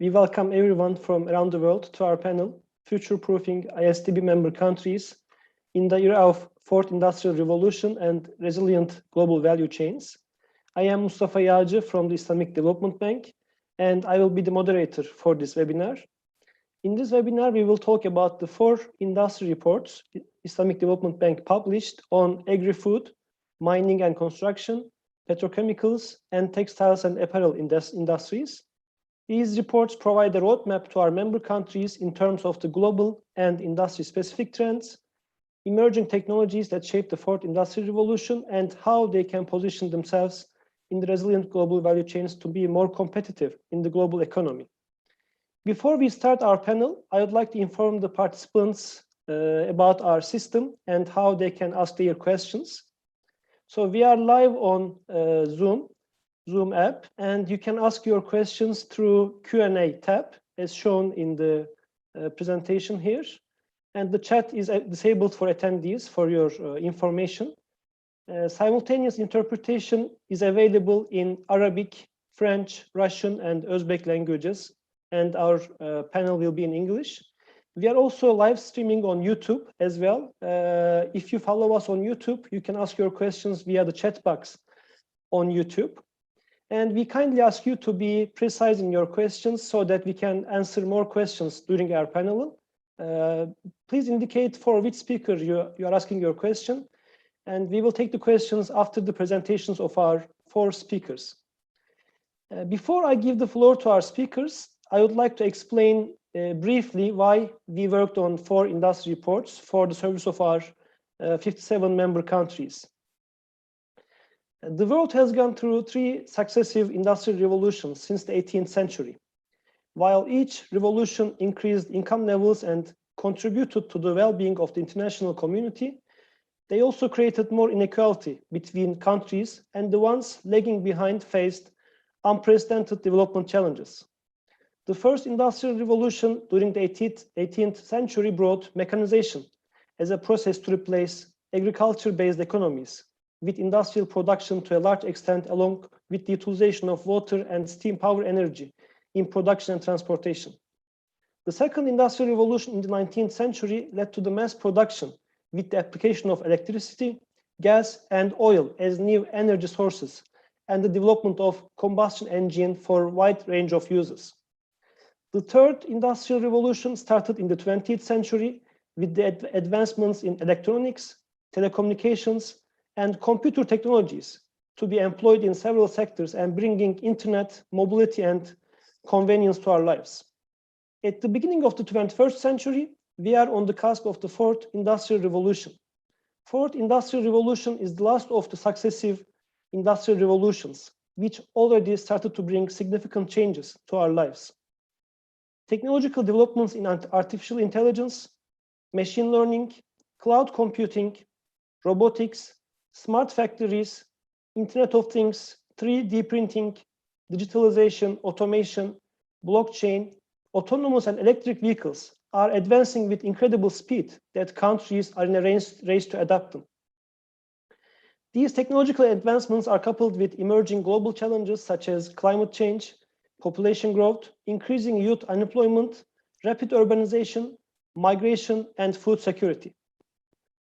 We welcome everyone from around the world to our panel, Future-Proofing ISDB member countries in the era of Fourth Industrial Revolution and Resilient Global Value Chains. I am Mustafa Yağcı from the Islamic Development Bank, and I will be the moderator for this webinar. In this webinar, we will talk about the 4 industry reports Islamic Development Bank published on agri-food, mining and construction, petrochemicals, and textiles and apparel industries. These reports provide a roadmap to our member countries in terms of the global and industry-specific trends, emerging technologies that shape the fourth industrial revolution, and how they can position themselves in the resilient global value chains to be more competitive in the global economy. Before we start our panel, I would like to inform the participants about our system and how they can ask their questions. So we are live on Zoom app, and you can ask your questions through Q&A tab as shown in the presentation here. And the chat is disabled for attendees for your information. Simultaneous interpretation is available in Arabic, French, Russian, and Uzbek languages, and our panel will be in English. We are also live streaming on YouTube as well. If you follow us on YouTube, you can ask your questions via the chat box on YouTube. And we kindly ask you to be precise in your questions so that we can answer more questions during our panel. Please indicate for which speaker you are asking your question, and we will take the questions after the presentations of our 4 speakers. Before I give the floor to our speakers, I would like to explain briefly why we worked on 4 industry reports for the service of our 57 member countries. The world has gone through 3 successive industrial revolutions since the 18th century. While each revolution increased income levels and contributed to the well-being of the international community, they also created more inequality between countries, and the ones lagging behind faced unprecedented development challenges. The first industrial revolution during the 18th century brought mechanization as a process to replace agriculture-based economies with industrial production to a large extent, along with the utilization of water and steam power energy in production and transportation. The second industrial revolution in the 19th century led to the mass production with the application of electricity, gas, and oil as new energy sources, and the development of combustion engine for a wide range of uses. The third industrial revolution started in the 20th century with the advancements in electronics, telecommunications, and computer technologies to be employed in several sectors and bringing internet, mobility, and convenience to our lives. At the beginning of the 21st century, we are on the cusp of the fourth industrial revolution. Fourth industrial revolution is the last of the successive industrial revolutions, which already started to bring significant changes to our lives. Technological developments in artificial intelligence, machine learning, cloud computing, robotics, smart factories, Internet of Things, 3D printing, digitalization, automation, blockchain, autonomous and electric vehicles are advancing with incredible speed that countries are in a race to adapt them. These technological advancements are coupled with emerging global challenges such as climate change, population growth, increasing youth unemployment, rapid urbanization, migration, and food security.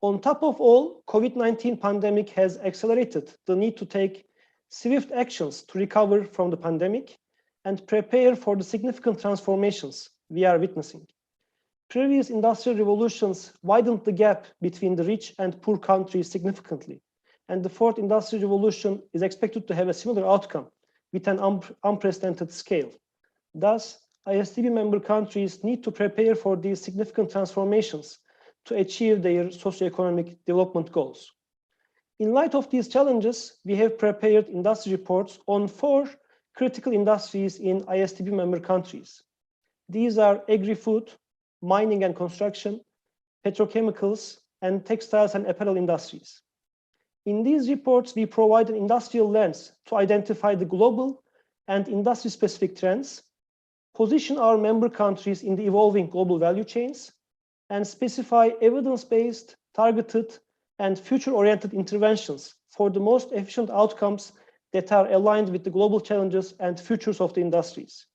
On top of all, COVID-19 pandemic has accelerated the need to take swift actions to recover from the pandemic and prepare for the significant transformations we are witnessing. Previous industrial revolutions widened the gap between the rich and poor countries significantly, and the fourth industrial revolution is expected to have a similar outcome with an unprecedented scale. Thus, ISDB member countries need to prepare for these significant transformations to achieve their socioeconomic development goals. In light of these challenges, we have prepared industry reports on 4 critical industries in ISDB member countries. These are agri-food, mining and construction, petrochemicals, and textiles and apparel industries. In these reports, we provide an industrial lens to identify the global and industry-specific trends, position our member countries in the evolving global value chains, and specify evidence-based, targeted, and future-oriented interventions for the most efficient outcomes that are aligned with the global challenges and futures of the industries.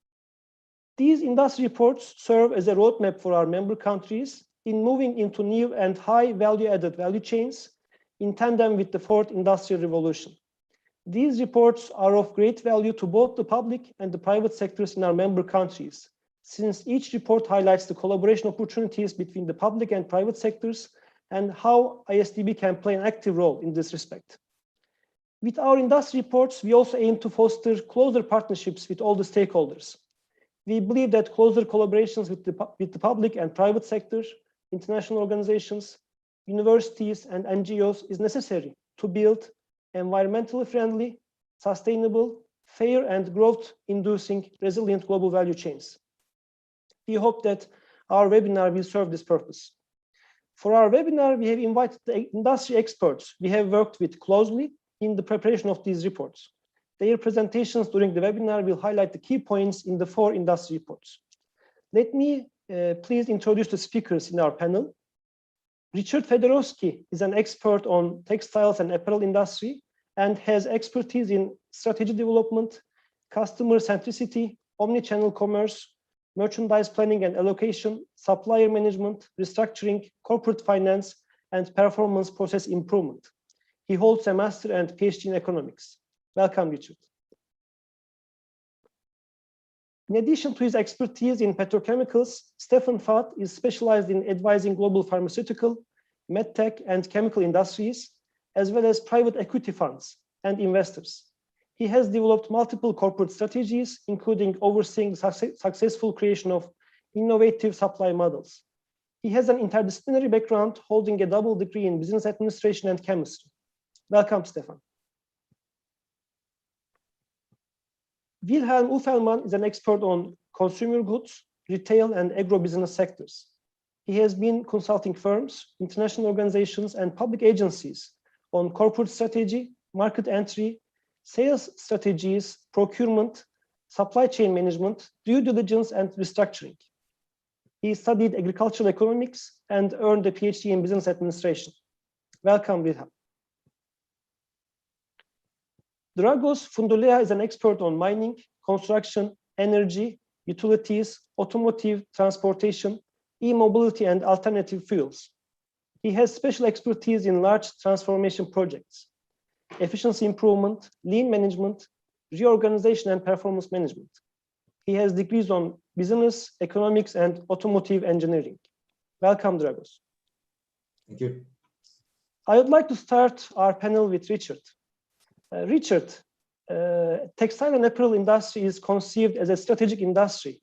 These industry reports serve as a roadmap for our member countries in moving into new and high value-added value chains in tandem with the fourth industrial revolution. These reports are of great value to both the public and the private sectors in our member countries, since each report highlights the collaboration opportunities between the public and private sectors and how ISDB can play an active role in this respect. With our industry reports, we also aim to foster closer partnerships with all the stakeholders. We believe that closer collaborations with the public and private sector, international organizations, universities, and NGOs is necessary to build environmentally friendly, sustainable, fair, and growth-inducing resilient global value chains. We hope that our webinar will serve this purpose. For our webinar, we have invited the industry experts we have worked with closely in the preparation of these reports. Their presentations during the webinar will highlight the key points in the 4 industry reports. Let me please introduce the speakers in our panel. Richard Fedorowski is an expert on textiles and apparel industry and has expertise in strategy development, customer centricity, omni-channel commerce, merchandise planning and allocation, supplier management, restructuring, corporate finance, and performance process improvement. He holds a master and PhD in economics. Welcome, Richard. In addition to his expertise in petrochemicals, Stefan Fath is specialized in advising global pharmaceutical, medtech, and chemical industries, as well as private equity funds and investors. He has developed multiple corporate strategies, including overseeing the successful creation of innovative supply models. He has an interdisciplinary background, holding a double degree in business administration and chemistry. Welcome, Stefan. Wilhelm Uffelmann is an expert on consumer goods, retail, and agribusiness sectors. He has been consulting firms, international organizations, and public agencies on corporate strategy, market entry, sales strategies, procurement, supply chain management, due diligence, and restructuring. He studied agricultural economics and earned a PhD in business administration. Welcome, Wilhelm. Dragos Fundulea is an expert on mining, construction, energy, utilities, automotive, transportation, e-mobility, and alternative fuels. He has special expertise in large transformation projects, efficiency improvement, lean management, reorganization, and performance management. He has degrees on business, economics, and automotive engineering. Welcome, Dragos. Thank you. I would like to start our panel with Richard. Richard, textile and apparel industry is conceived as a strategic industry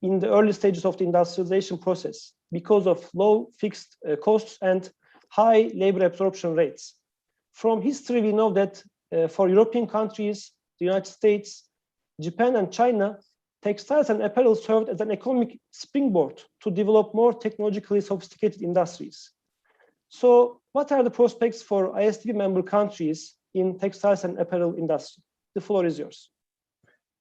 in the early stages of the industrialization process because of low fixed costs and high labor absorption rates. From history, we know that for European countries, the United States, Japan, and China, textiles and apparel served as an economic springboard to develop more technologically sophisticated industries. So what are the prospects for ISDB member countries in textiles and apparel industry? The floor is yours.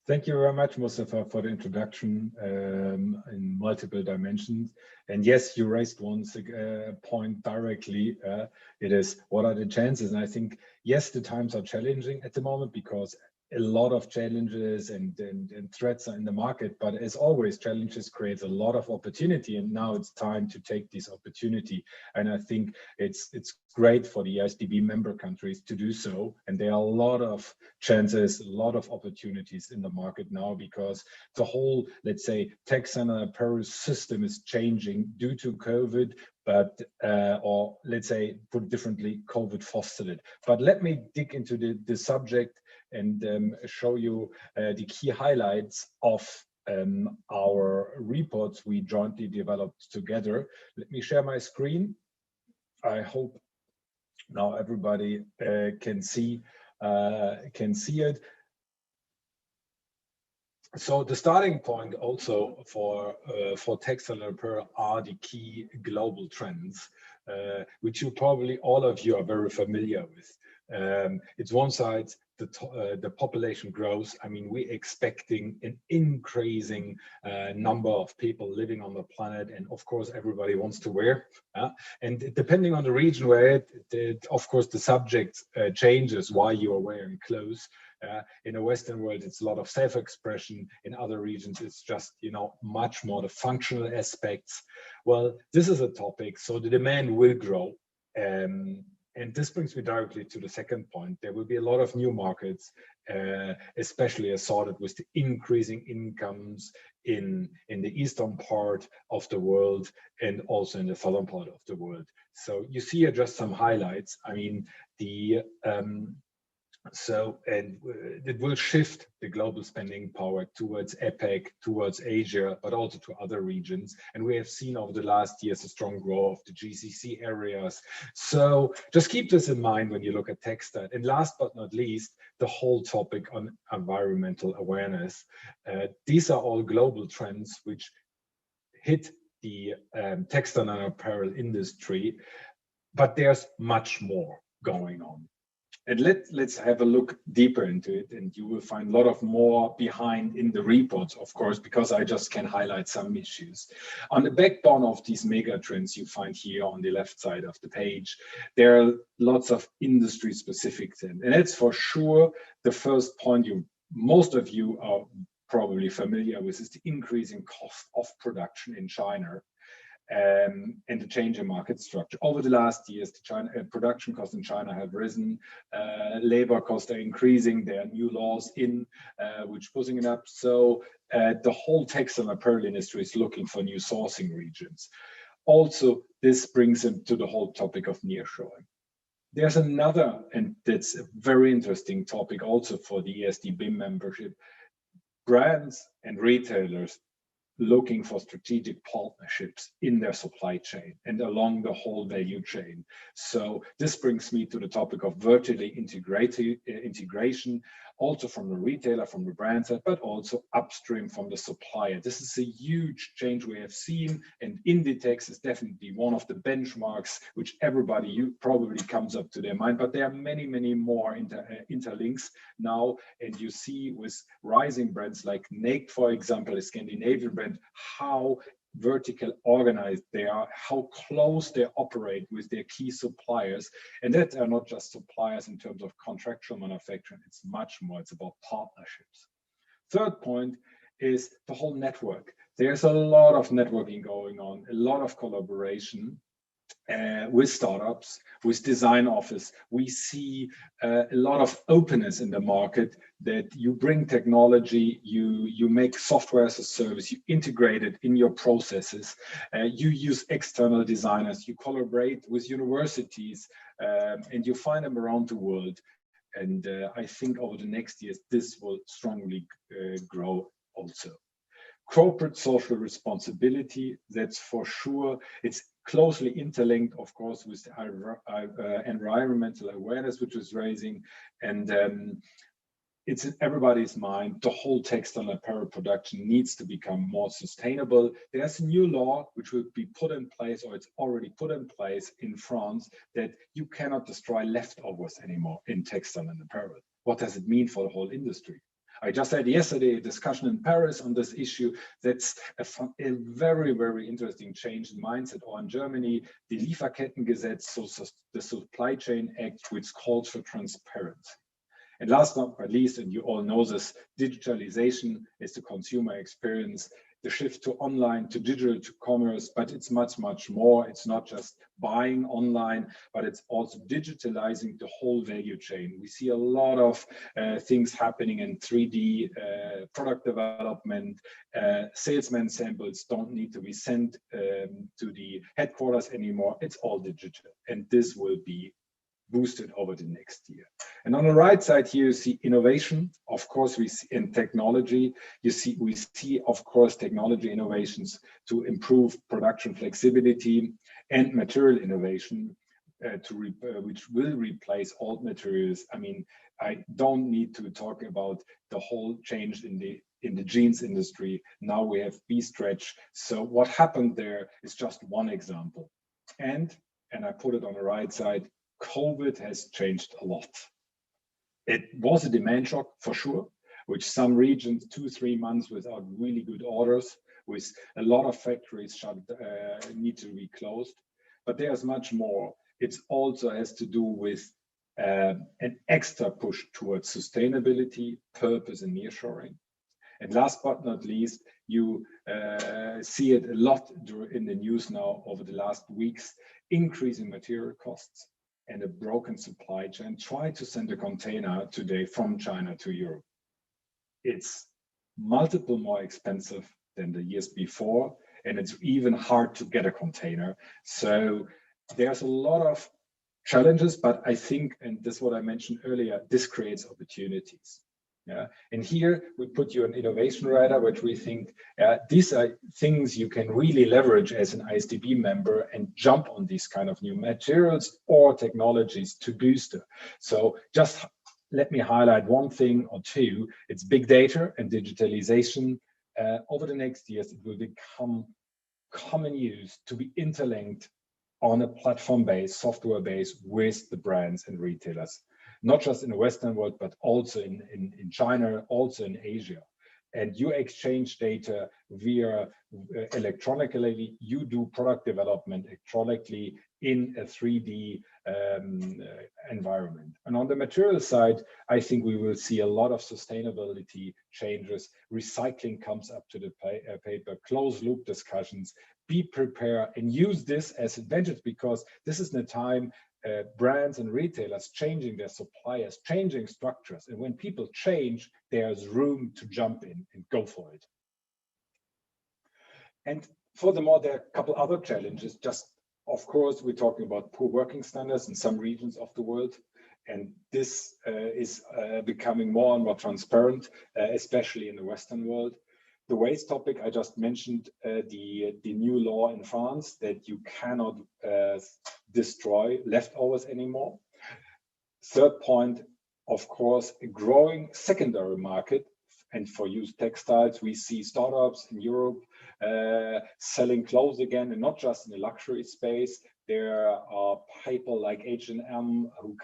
Thank you very much, Mustafa, for the introduction in multiple dimensions. And yes, you raised one point directly. It is, what are the chances? And I think, yes, the times are challenging at the moment because a lot of challenges and threats are in the market, but as always, challenges create a lot of opportunity, and now it's time to take this opportunity. And I think it's great for the ISDB member countries to do so. And there are a lot of chances, a lot of opportunities in the market now because the whole, let's say, textile and apparel system is changing due to COVID, but or let's say, put differently, COVID fostered it. But let me dig into the subject and show you the key highlights of our reports we jointly developed together. Let me share my screen. I hope now everybody can see it. So the starting point also for textile and apparel are the key global trends, which you probably all of you are very familiar with. It's one side, the population growth. I mean, we're expecting an increasing number of people living on the planet, and of course, everybody wants to wear. And depending on the region where of course, the subject changes why you are wearing clothes. In the Western world, it's a lot of self-expression. In other regions, it's just, much more the functional aspects. Well, this is a topic, so the demand will grow. And this brings me directly to the second point. There will be a lot of new markets, especially assorted with the increasing incomes in the eastern part of the world and also in the southern part of the world. So you see here just some highlights. I mean, it will shift the global spending power towards APEC, towards Asia, but also to other regions. And we have seen over the last years a strong growth of the GCC areas. So just keep this in mind when you look at textile. And last but not least, the whole topic on environmental awareness. These are all global trends which hit the textile and apparel industry, but there's much more going on. And let's have a look deeper into it, and you will find a lot of more behind in the reports, of course, because I just can highlight some issues. On the backbone of these mega trends you find here on the left side of the page, there are lots of industry specific things. And that's for sure the first point most of you are probably familiar with, is the increasing cost of production in China. And the change in market structure. Over the last years, the production costs in China have risen, labor costs are increasing, there are new laws in which pushing it up. So the whole textile and apparel industry is looking for new sourcing regions. Also, this brings into the whole topic of nearshoring. There's another, and that's a very interesting topic also for the IsDB membership, brands and retailers looking for strategic partnerships in their supply chain and along the whole value chain. So this brings me to the topic of vertically integration, also from the retailer, from the brand side, but also upstream from the supplier. This is a huge change we have seen, and Inditex is definitely one of the benchmarks which everybody probably comes up to their mind, but there are many, many more interlinks now, and you see with rising brands like Naked, for example, a Scandinavian brand, how vertical organized they are, how close they operate with their key suppliers. And that are not just suppliers in terms of contractual manufacturing, it's much more, it's about partnerships. Third point is the whole network. There's a lot of networking going on, a lot of collaboration with startups, with design office. We see a lot of openness in the market, that you bring technology, you make software as a service, you integrate it in your processes, you use external designers, you collaborate with universities, and you find them around the world. And I think over the next years, this will strongly grow also. Corporate social responsibility, that's for sure. It's closely interlinked, of course, with the environmental awareness, which is raising. And it's in everybody's mind, the whole textile and apparel production needs to become more sustainable. There's a new law which will be put in place, or it's already put in place in France, that you cannot destroy leftovers anymore in textile and apparel. What does it mean for the whole industry? I just had yesterday a discussion in Paris on this issue. That's a very, very interesting change in mindset. Or in Germany, the Lieferkettengesetz, so the Supply Chain Act, which calls for transparency. And last but not least, and you all know this, digitalization is the consumer experience, the shift to online, to digital, to commerce, but it's much, much more. It's not just buying online, but it's also digitalizing the whole value chain. We see a lot of things happening in 3D product development. Salesman samples don't need to be sent to the headquarters anymore. It's all digital, and this will be boosted over the next year. And on the right side here, you see innovation. Of course, we see in technology, we see, of course, technology innovations to improve production flexibility and material innovation which will replace old materials. I mean, I don't need to talk about the whole change in the jeans industry. Now we have B-stretch. So what happened there is just one example. And I put it on the right side, COVID has changed a lot. It was a demand shock for sure, which some regions 2-3 months without really good orders, with a lot of factories need to be closed. But there's much more. It also has to do with an extra push towards sustainability, purpose, and nearshoring. And last but not least, you see it a lot in the news now over the last weeks, increasing material costs and a broken supply chain. Try to send a container today from China to Europe. It's multiple more expensive than the years before, and it's even hard to get a container. So there's a lot of challenges, but I think, and this is what I mentioned earlier, this creates opportunities. Yeah, and here we put you an innovation radar, which we think these are things you can really leverage as an ISDB member and jump on these kind of new materials or technologies to boost it. So just let me highlight one thing or two. It's big data and digitalization. Over the next years, it will become common use to be interlinked on a platform-based, software-based with the brands and retailers, not just in the Western world, but also in China, also in Asia. And you exchange data via electronically, you do product development electronically in a 3D environment. And on the material side, I think we will see a lot of sustainability changes. Recycling comes up to the paper, closed loop discussions. Be prepared and use this as advantage, because this is the time brands and retailers changing their suppliers, changing structures. And when people change, there's room to jump in and go for it. And furthermore, there are a couple other challenges. Just, of course, we're talking about poor working standards in some regions of the world. And this is becoming more and more transparent, especially in the Western world. The waste topic, I just mentioned the new law in France that you cannot destroy leftovers anymore. Third point, of course, a growing secondary market. And for used textiles, we see startups in Europe selling clothes again, and not just in the luxury space. There are people like H&M who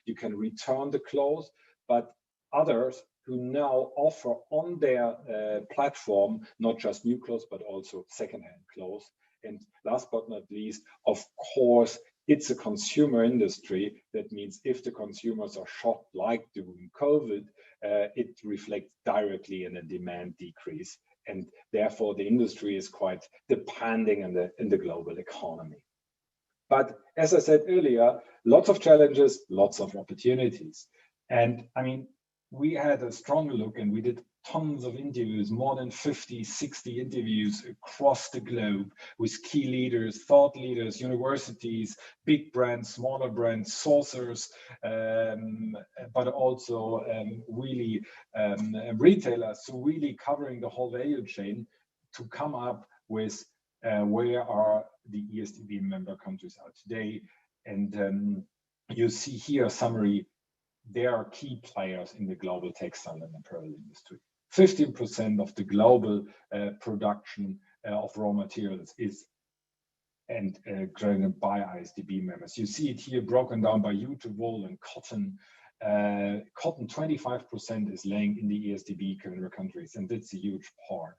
you can return the clothes, but others who now offer on their platform, not just new clothes, but also secondhand clothes. And last but not least, of course, it's a consumer industry. That means if the consumers are shocked, like during COVID, it reflects directly in a demand decrease. And therefore, the industry is quite depending in the global economy. But as I said earlier, lots of challenges, lots of opportunities. And I mean, we had a strong look and we did tons of interviews, more than 50, 60 interviews across the globe with key leaders, thought leaders, universities, big brands, smaller brands, sourcers, but also really retailers. So really covering the whole value chain to come up with where are the ISDB member countries are today. And you see here a summary. There are key players in the global textile and apparel industry. 15% of the global production of raw materials is created by ISDB members. You see it here broken down by jute, wool, and cotton. Cotton, 25% is laying in the ISDB member countries, and that's a huge part.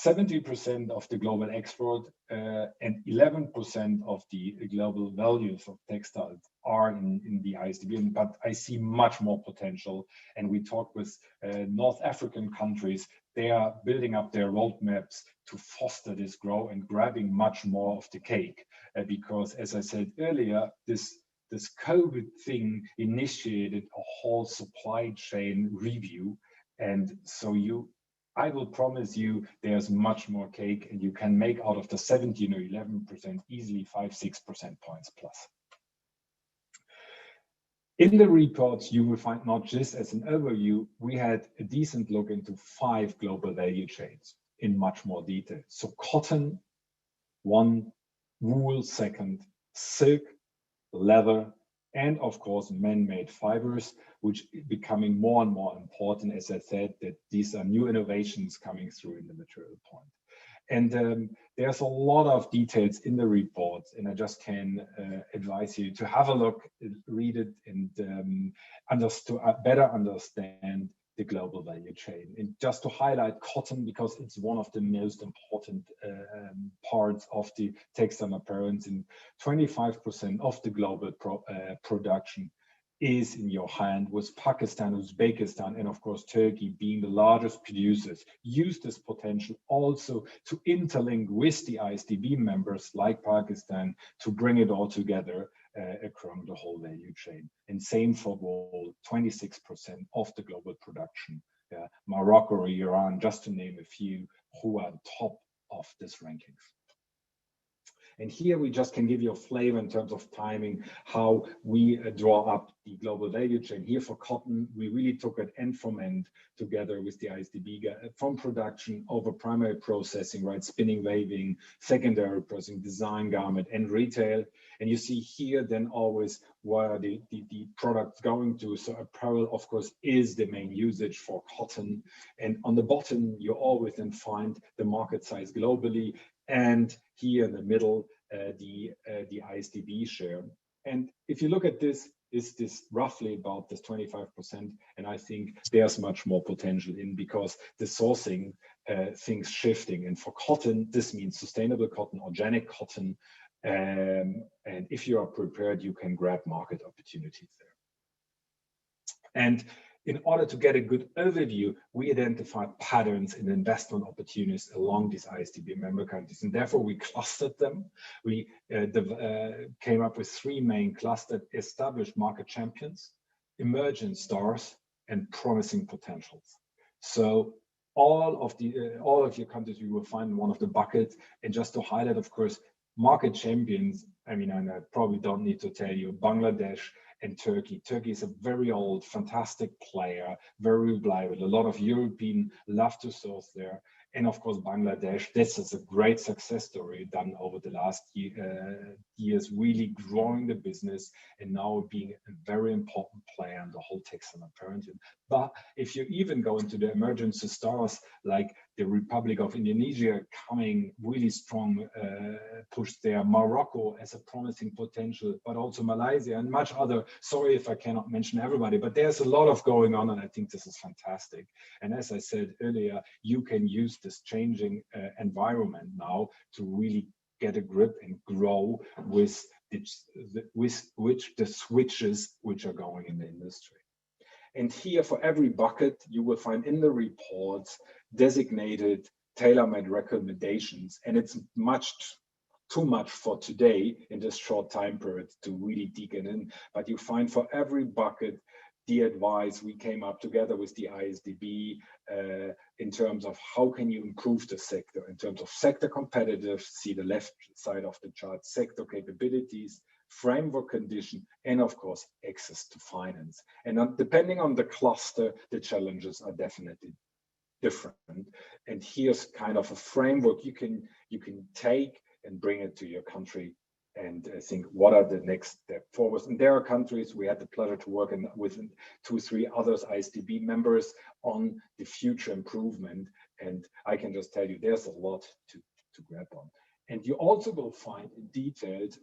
70% of the global export and 11% of the global values of textiles are in the ISDB, but I see much more potential. And we talk with North African countries. They are building up their roadmaps to foster this growth and grabbing much more of the cake. Because as I said earlier, this COVID thing initiated a whole supply chain review. And so I will promise you there's much more cake, and you can make out of the 17 or 11% easily 5-6% points plus. In the reports, you will find not just as an overview, we had a decent look into 5 global value chains in much more detail. So cotton, 1, wool, 2, silk, leather, and of course, man-made fibers, which are becoming more and more important, as I said, that these are new innovations coming through in the material point. And there's a lot of details in the reports, and I just can advise you to have a look, read it, and better understand the global value chain. And just to highlight cotton, because it's one of the most important parts of the textile apparel, and 25% of the global production is in your hand, with Pakistan, Uzbekistan, and of course Turkey being the largest producers. Use this potential also to interlink with the ISDB members like Pakistan to bring it all together across the whole value chain. And same for gold, 26% of the global production. Morocco or Iran, just to name a few, who are top of this rankings. And here we just can give you a flavor in terms of timing, how we draw up the global value chain. Here for cotton, we really took it end from end together with the ISDB from production over primary processing, right? Spinning, waving, secondary processing, design, garment, and retail. And you see here then always where the products going to. So apparel, of course, is the main usage for cotton. And on the bottom, you always then find the market size globally. And here in the middle, the ISDB share. And if you look at this, is this roughly about this 25%? And I think there's much more potential in, because the sourcing things shifting. And for cotton, this means sustainable cotton, organic cotton. And if you are prepared, you can grab market opportunities there. And in order to get a good overview, we identified patterns in investment opportunities along these ISDB member countries, and therefore we clustered them. We came up with three main clustered: established market champions, emerging stars, and promising potentials. So all of your countries you will find in one of the buckets. And just to highlight, of course, market champions, I mean, I probably don't need to tell you, Bangladesh and Turkey. Turkey is a very old, fantastic player, very reliable. A lot of Europeans love to source there. And of course, Bangladesh, this is a great success story done over the last years, really growing the business and now being a very important player in the whole textile apparel. But if you even go into the emerging stars like the Republic of Indonesia coming really strong push there, Morocco as a promising potential, but also Malaysia and much other. Sorry if I cannot mention everybody, but there's a lot of going on, and I think this is fantastic. And as I said earlier, you can use this changing environment now to really get a grip and grow with the switches which are going in the industry. And here for every bucket, you will find in the reports designated tailor-made recommendations. And it's too much for today in this short time period to really dig in. But you find for every bucket the advice we came up together with the ISDB in terms of how can you improve the sector, in terms of sector competitive, see the left side of the chart, sector capabilities, framework condition, and of course, access to finance. And depending on the cluster, the challenges are definitely different. And here's kind of a framework you can take and bring it to your country and think what are the next step forwards. And there are countries we had the pleasure to work with 2-3 others ISDB members on the future improvement. And I can just tell you there's a lot to grab on. And you also will find a detailed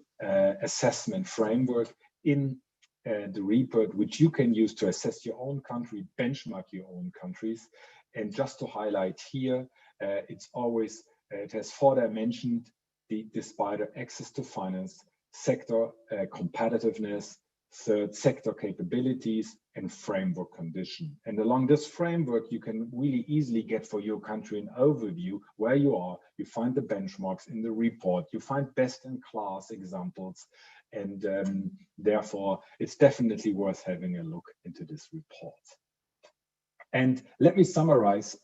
assessment framework in the report, which you can use to assess your own country, benchmark your own countries. And just to highlight here, it's always, it has 4 dimensions: the spider, access to finance, sector competitiveness, third, sector capabilities, and framework condition. And along this framework, you can really easily get for your country an overview where you are. You find the benchmarks in the report, you find best-in-class examples, and therefore, it's definitely worth having a look into this report. And let me summarize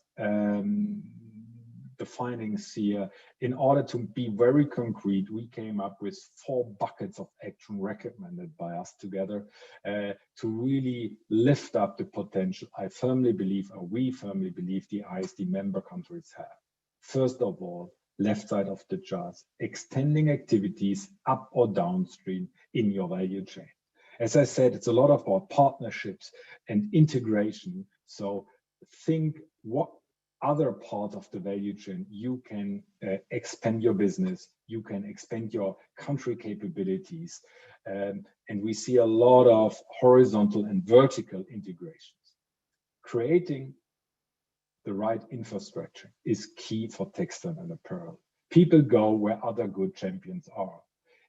the findings here. In order to be very concrete, we came up with 4 buckets of action recommended by us together to really lift up the potential I firmly believe, or we firmly believe, the ISD member countries have. First of all, left side of the chart, extending activities up or downstream in your value chain. As I said, it's a lot about partnerships and integration. So think what other part of the value chain you can expand your business, you can expand your country capabilities. And we see a lot of horizontal and vertical integrations. Creating the right infrastructure is key for textile and apparel. People go where other good champions are.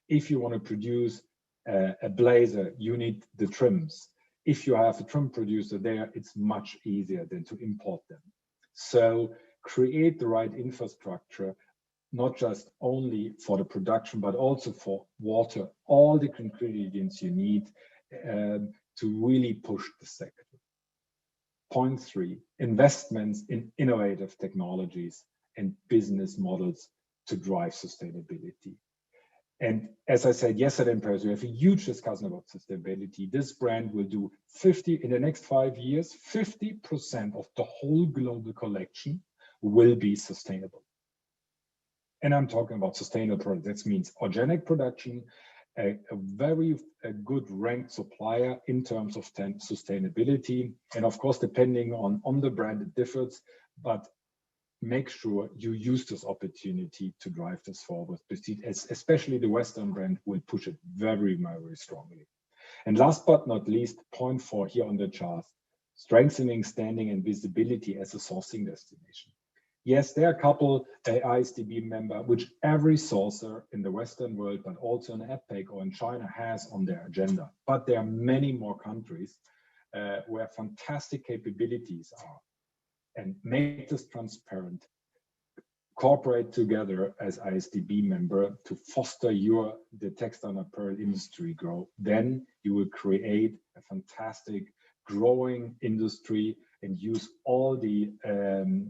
If you want to produce a blazer, you need the trims. if you have a trim producer there, it's much easier than to import them. So create the right infrastructure, not just only for the production, but also for water, all the ingredients you need to really push the sector. Point 3, investments in innovative technologies and business models to drive sustainability. And as I said yesterday in Paris, we have a huge discussion about sustainability. This brand will do in the next 5 years, 50% of the whole global collection will be sustainable. And I'm talking about sustainable products. That means organic production, a very good ranked supplier in terms of sustainability. And of course, depending on the brand, it differs, but make sure you use this opportunity to drive this forward. Especially the Western brand will push it very, very strongly. And last but not least, point 4 here on the chart, strengthening standing and visibility as a sourcing destination. Yes, there are a couple ISDB member, which every sourcer in the Western world, but also in APEC or in China has on their agenda. But there are many more countries where fantastic capabilities are. And make this transparent. Cooperate together as ISDB member to foster the textile and apparel industry grow. Then you will create a fantastic growing industry and use all the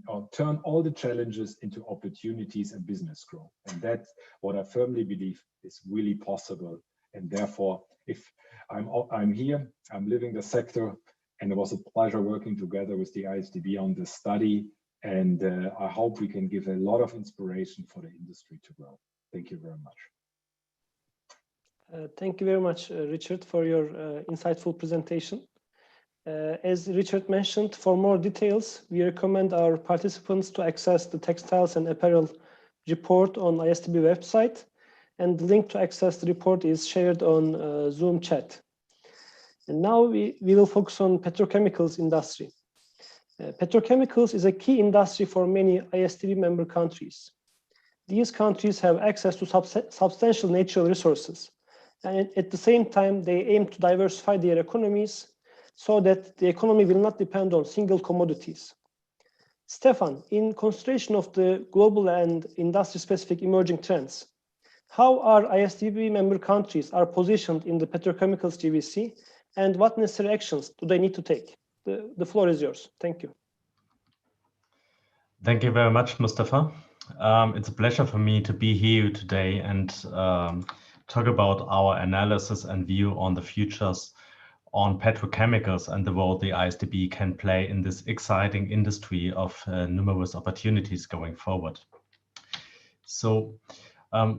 or turn all the challenges into opportunities and business growth. And that's what I firmly believe is really possible. And therefore, if I'm here, I'm living the sector, and it was a pleasure working together with the ISDB on this study. And I hope we can give a lot of inspiration for the industry to grow. Thank you very much. Thank you very much, Richard, for your insightful presentation. As Richard mentioned, for more details, we recommend our participants to access the Textiles and Apparel report on ISDB website, and the link to access the report is shared on Zoom chat. And now we will focus on petrochemicals industry. Petrochemicals is a key industry for many ISDB member countries. These countries have access to substantial natural resources, and at the same time, they aim to diversify their economies so that the economy will not depend on single commodities. Stefan, in consideration of the global and industry-specific emerging trends, how are ISDB member countries are positioned in the petrochemicals GVC, and what necessary actions do they need to take? The floor is yours. Thank you. Thank you very much, Mustafa. It's a pleasure for me to be here today and talk about our analysis and view on the futures on petrochemicals and the role the ISDB can play in this exciting industry of numerous opportunities going forward. So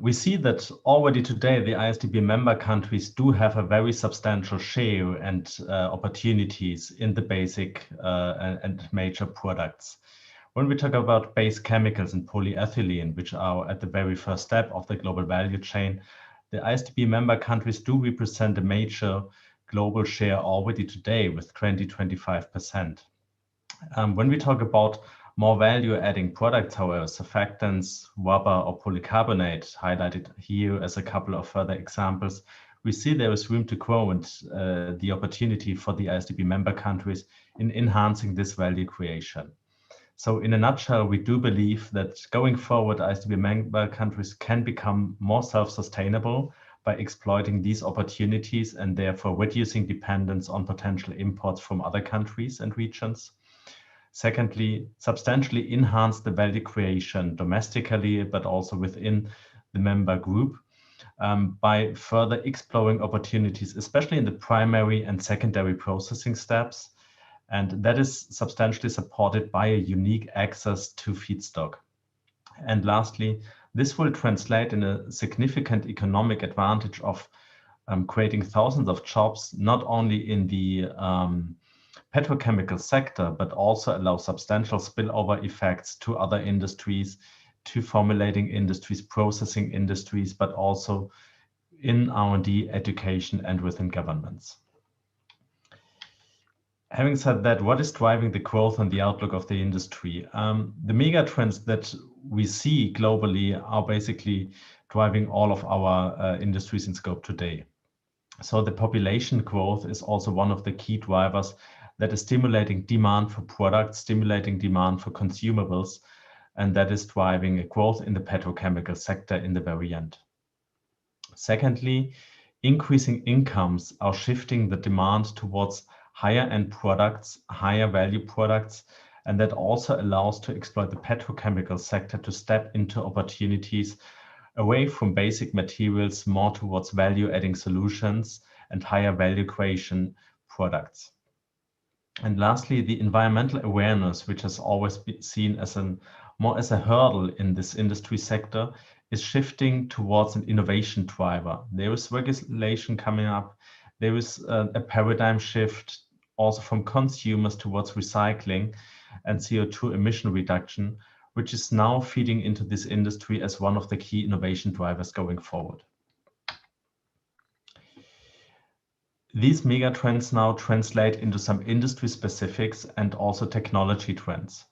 we see that already today the ISDB member countries do have a very substantial share and opportunities in the basic and major products. When we talk about base chemicals and polyethylene, which are at the very first step of the global value chain, the ISDB member countries do represent a major global share already today with 20–25%. When we talk about more value-adding products, however, surfactants, rubber or polycarbonate, highlighted here as a couple of further examples, we see there is room to grow and the opportunity for the ISDB member countries in enhancing this value creation. So in a nutshell, we do believe that going forward, ISDB member countries can become more self-sustainable by exploiting these opportunities and therefore reducing dependence on potential imports from other countries and regions. Secondly, substantially enhance the value creation domestically, but also within the member group by further exploring opportunities, especially in the primary and secondary processing steps. And that is substantially supported by a unique access to feedstock. And lastly, this will translate in a significant economic advantage of creating thousands of jobs, not only in the petrochemical sector, but also allow substantial spillover effects to other industries, to formulating industries, processing industries, but also in R&D, education, and within governments. Having said that, what is driving the growth and the outlook of the industry? The mega trends that we see globally are basically driving all of our industries in scope today. So the population growth is also one of the key drivers that is stimulating demand for products, stimulating demand for consumables, and that is driving a growth in the petrochemical sector in the very end. Secondly, increasing incomes are shifting the demand towards higher end products, higher value products, and that also allows to exploit the petrochemical sector to step into opportunities away from basic materials, more towards value-adding solutions and higher value creation products. And lastly, the environmental awareness, which has always been seen as more as a hurdle in this industry sector, is shifting towards an innovation driver. There is regulation coming up. There is a paradigm shift also from consumers towards recycling and CO2 emission reduction, which is now feeding into this industry as one of the key innovation drivers going forward. These mega trends now translate into some industry specifics and also technology trends.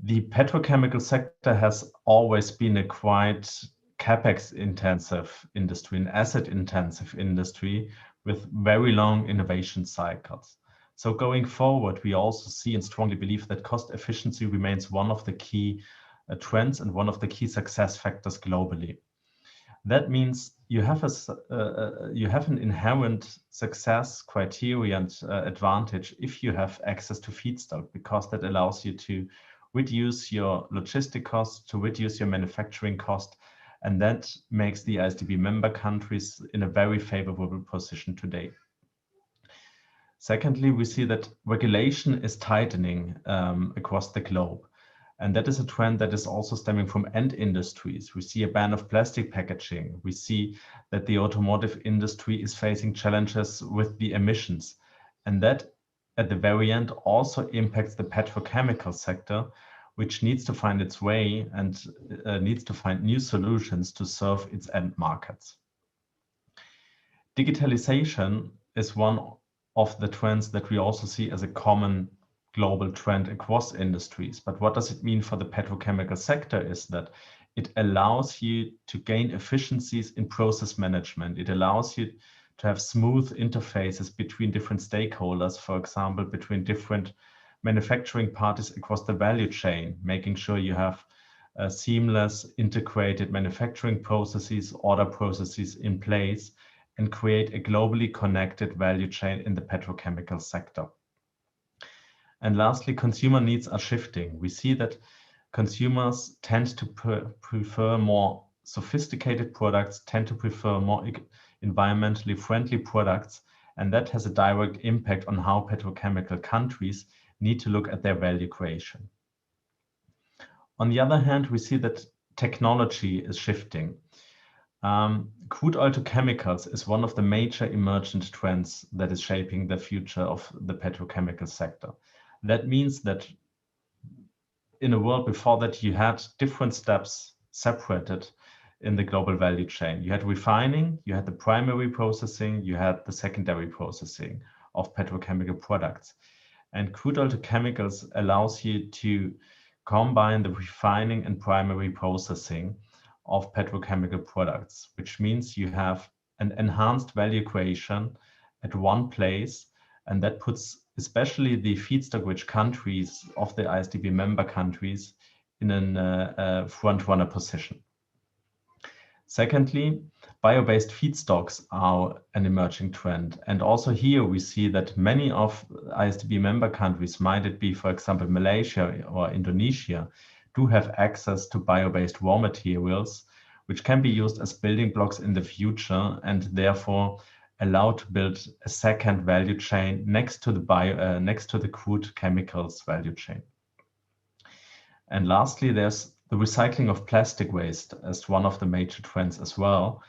The petrochemical sector has always been a quite capex intensive industry, an asset intensive industry with very long innovation cycles. So going forward, we also see and strongly believe that cost efficiency remains one of the key trends and one of the key success factors globally. That means you have an inherent success criteria and advantage if you have access to feedstock, because that allows you to reduce your logistic costs, to reduce your manufacturing cost, and that makes the IsDB member countries in a very favorable position today. Secondly, we see that regulation is tightening across the globe. And that is a trend that is also stemming from end industries. We see a ban of plastic packaging. We see that the automotive industry is facing challenges with the emissions. And that at the very end also impacts the petrochemical sector, which needs to find its way and needs to find new solutions to serve its end markets. Digitalization is one of the trends that we also see as a common global trend across industries. But what does it mean for the petrochemical sector is that it allows you to gain efficiencies in process management. It allows you to have smooth interfaces between different stakeholders, for example, between different manufacturing parties across the value chain, making sure you have seamless integrated manufacturing processes, order processes in place, and create a globally connected value chain in the petrochemical sector. And lastly, consumer needs are shifting. We see that consumers tend to prefer more sophisticated products, tend to prefer more environmentally friendly products, and that has a direct impact on how petrochemical countries need to look at their value creation. On the other hand, we see that technology is shifting. Crude oil to chemicals is one of the major emergent trends that is shaping the future of the petrochemical sector. That means that in a world before that, you had different steps separated in the global value chain. You had refining, you had the primary processing, you had the secondary processing of petrochemical products. And crude oil to chemicals allows you to combine the refining and primary processing of petrochemical products, which means you have an enhanced value creation at one place, and that puts especially the feedstock-rich countries of the IsDB member countries in a front-runner position. Secondly, bio-based feedstocks are an emerging trend. And also here we see that many of IsDB member countries, might it be, for example, Malaysia or Indonesia, do have access to bio-based raw materials, which can be used as building blocks in the future and therefore allowed to build a second value chain next to the crude chemicals value chain. And lastly, there's the recycling of plastic waste as one of the major trends as well,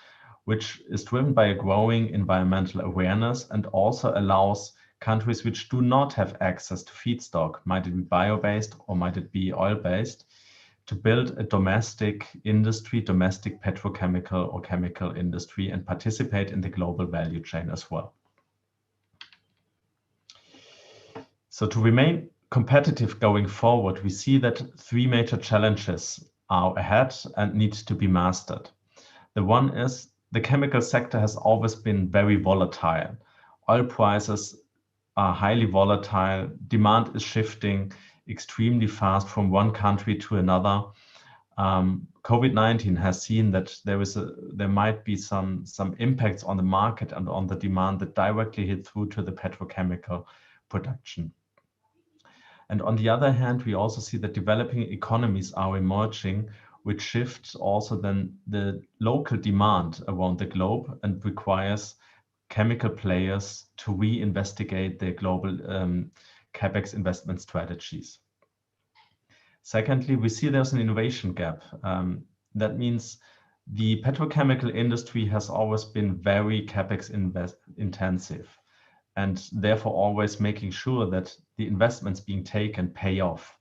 which is driven by a growing environmental awareness and also allows countries which do not have access to feedstock, might it be bio-based or might it be oil-based, to build a domestic industry, domestic petrochemical or chemical industry, and participate in the global value chain as well. So to remain competitive going forward, we see that three major challenges are ahead and need to be mastered. The one is the chemical sector has always been very volatile. Oil prices are highly volatile. Demand is shifting extremely fast from one country to another. COVID-19 has seen that there might be some impacts on the market and on the demand that directly hit through to the petrochemical production. And on the other hand, we also see that developing economies are emerging, which shifts also then the local demand around the globe and requires chemical players to reinvestigate their global CapEx investment strategies. Secondly, we see there's an innovation gap. That means the petrochemical industry has always been very CapEx intensive, and therefore always making sure that the investments being taken pay off.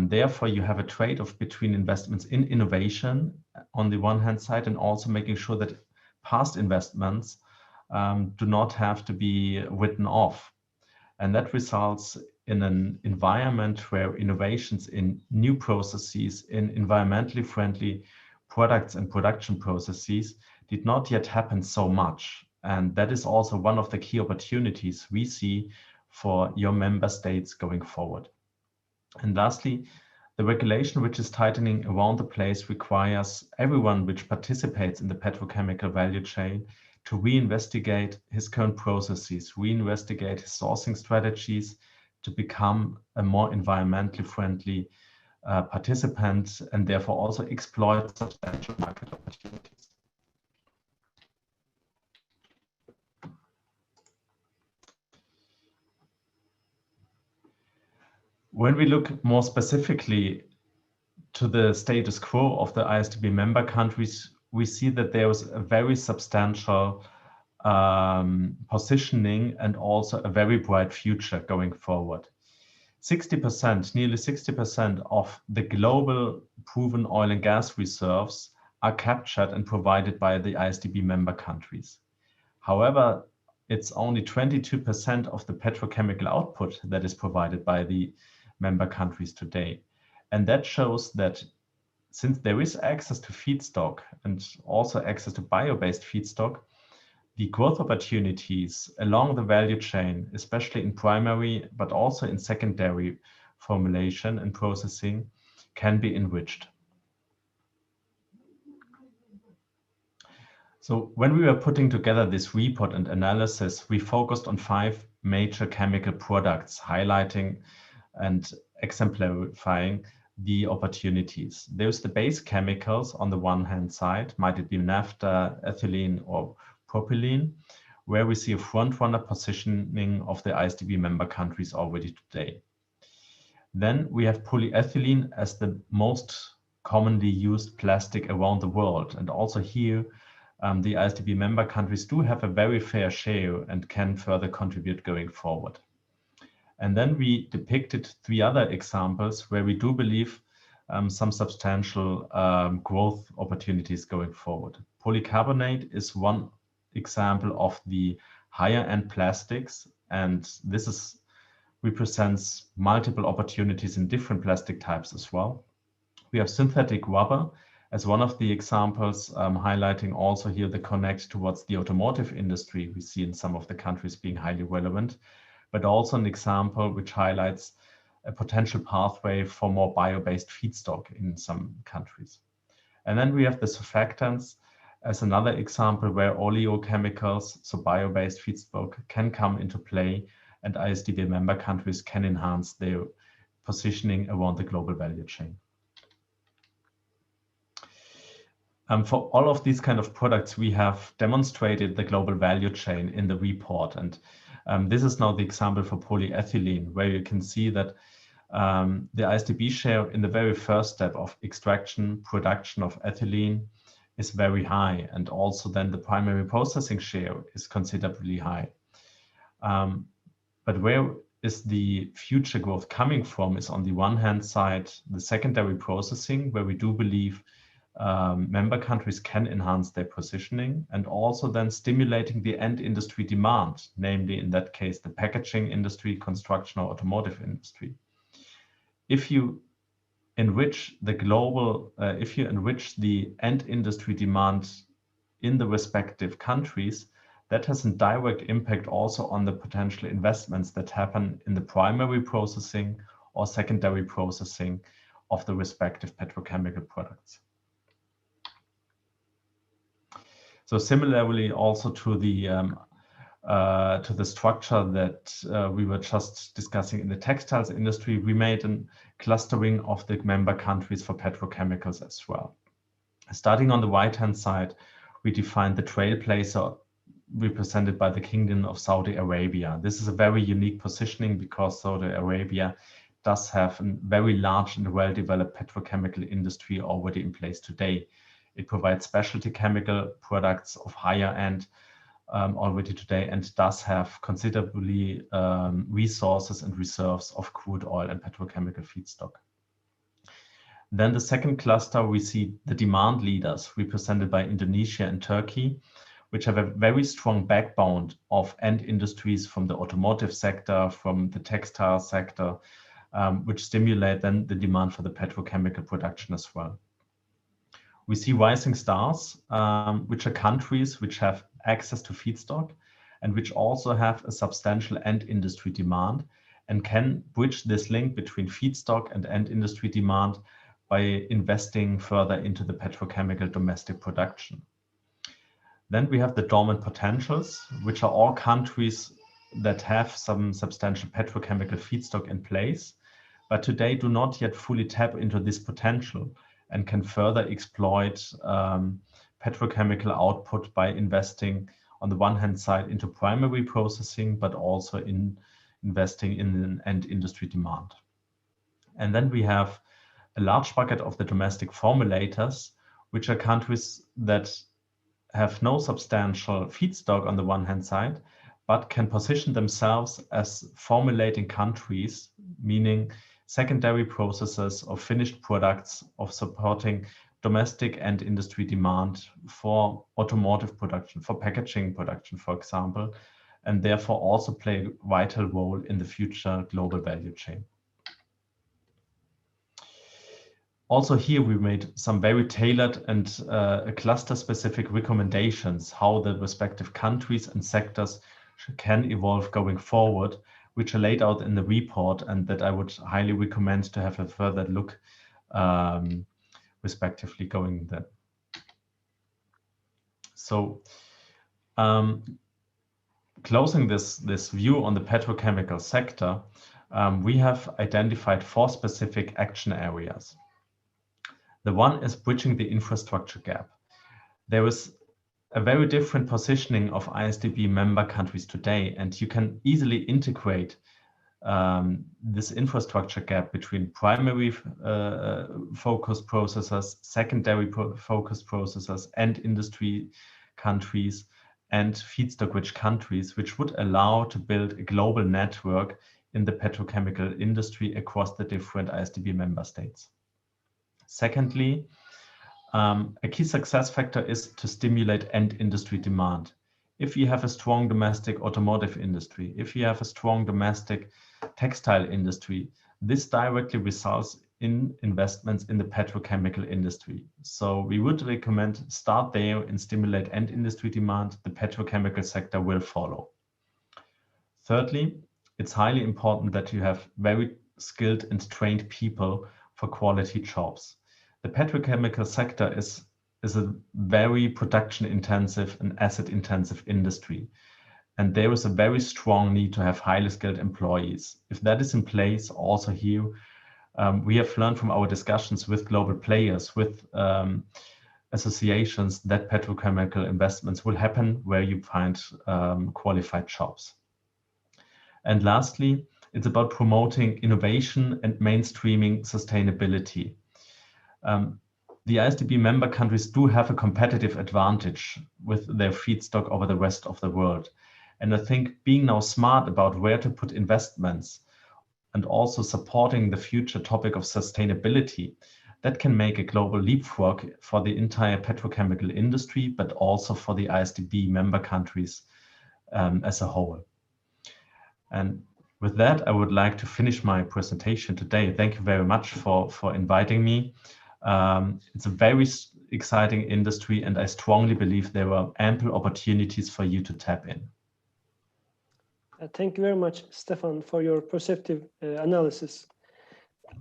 Therefore, you have a trade-off between investments in innovation on the one hand side, and also making sure that past investments do not have to be written off. And that results in an environment where innovations in new processes, in environmentally friendly products and production processes did not yet happen so much. And that is also one of the key opportunities we see for your member states going forward. And lastly, the regulation which is tightening around the place requires everyone which participates in the petrochemical value chain to reinvestigate his current processes, reinvestigate his sourcing strategies to become a more environmentally friendly participant, and therefore also exploit substantial market opportunities. When we look more specifically to the status quo of the ISDB member countries, we see that there was a very substantial positioning and also a very bright future going forward. 60%, nearly 60% of the global proven oil and gas reserves are captured and provided by the ISDB member countries. However, it's only 22% of the petrochemical output that is provided by the member countries today. And that shows that since there is access to feedstock and also access to bio-based feedstock, the growth opportunities along the value chain, especially in primary, but also in secondary formulation and processing, can be enriched. So when we were putting together this report and analysis, we focused on 5 major chemical products, highlighting and exemplifying the opportunities. There's the base chemicals on the one hand side, might it be naphtha, ethylene, or propylene, where we see a front-runner positioning of the ISDB member countries already today. Then we have polyethylene as the most commonly used plastic around the world. And also here, the ISDB member countries do have a very fair share and can further contribute going forward. And then we depicted 3 other examples where we do believe some substantial growth opportunities going forward. Polycarbonate is one example of the higher end plastics, and this represents multiple opportunities in different plastic types as well. We have synthetic rubber as one of the examples, highlighting also here the connect towards the automotive industry we see in some of the countries being highly relevant, but also an example which highlights a potential pathway for more bio-based feedstock in some countries. And then we have the surfactants as another example where oleochemicals, so bio-based feedstock, can come into play, and ISDB member countries can enhance their positioning around the global value chain. For all of these kind of products, we have demonstrated the global value chain in the report. And this is now the example for polyethylene, where you can see that the ISDB share in the very first step of extraction, production of ethylene is very high. And also then the primary processing share is considerably high. But where is the future growth coming from is on the one hand side, the secondary processing, where we do believe member countries can enhance their positioning, and also then stimulating the end industry demand, namely in that case, the packaging industry, construction or automotive industry. If you enrich the global, if you enrich the end industry demand in the respective countries, that has a direct impact also on the potential investments that happen in the primary processing or secondary processing of the respective petrochemical products. So similarly also to the structure that we were just discussing in the textiles industry, we made a clustering of the member countries for petrochemicals as well. Starting on the right-hand side, we defined the trailblazer represented by the Kingdom of Saudi Arabia. This is a very unique positioning because Saudi Arabia does have a very large and well-developed petrochemical industry already in place today. It provides specialty chemical products of higher end already today and does have considerably resources and reserves of crude oil and petrochemical feedstock. Then the second cluster, we see the demand leaders represented by Indonesia and Turkey, which have a very strong backbone of end industries from the automotive sector, from the textile sector, which stimulate then the demand for the petrochemical production as well. We see rising stars, which are countries which have access to feedstock and which also have a substantial end industry demand and can bridge this link between feedstock and end industry demand by investing further into the petrochemical domestic production. Then we have the dormant potentials, which are all countries that have some substantial petrochemical feedstock in place, but today do not yet fully tap into this potential and can further exploit petrochemical output by investing on the one hand side into primary processing, but also in investing in an end industry demand. And then we have a large bucket of the domestic formulators, which are countries that have no substantial feedstock on the one hand side, but can position themselves as formulating countries, meaning secondary processes of finished products of supporting domestic and industry demand for automotive production, for packaging production, for example, and therefore also play a vital role in the future global value chain. Also here we made some very tailored and cluster-specific recommendations how the respective countries and sectors can evolve going forward, which are laid out in the report and that I would highly recommend to have a further look respectively going there. So closing this view on the petrochemical sector, we have identified 4 specific action areas. The one is bridging the infrastructure gap. There is a very different positioning of IsDB member countries today, and you can easily integrate this infrastructure gap between primary focused processors, secondary focused processors, and industry countries and feedstock-rich countries, which would allow to build a global network in the petrochemical industry across the different IsDB member states. Secondly, a key success factor is to stimulate end industry demand. If you have a strong domestic automotive industry, if you have a strong domestic textile industry, this directly results in investments in the petrochemical industry. So we would recommend start there and stimulate end industry demand. The petrochemical sector will follow. Thirdly, it's highly important that you have very skilled and trained people for quality jobs. The petrochemical sector is a very production intensive and asset intensive industry. And there is a very strong need to have highly skilled employees. If that is in place, also here, we have learned from our discussions with global players, with associations, that petrochemical investments will happen where you find qualified jobs. And lastly, it's about promoting innovation and mainstreaming sustainability. The IsDB member countries do have a competitive advantage with their feedstock over the rest of the world. And I think being now smart about where to put investments and also supporting the future topic of sustainability, that can make a global leapfrog for the entire petrochemical industry, but also for the IsDB member countries as a whole. And with that, I would like to finish my presentation today. Thank you very much for inviting me. It's a very exciting industry, and I strongly believe there were ample opportunities for you to tap in. Thank you very much, Stefan, for your perceptive analysis.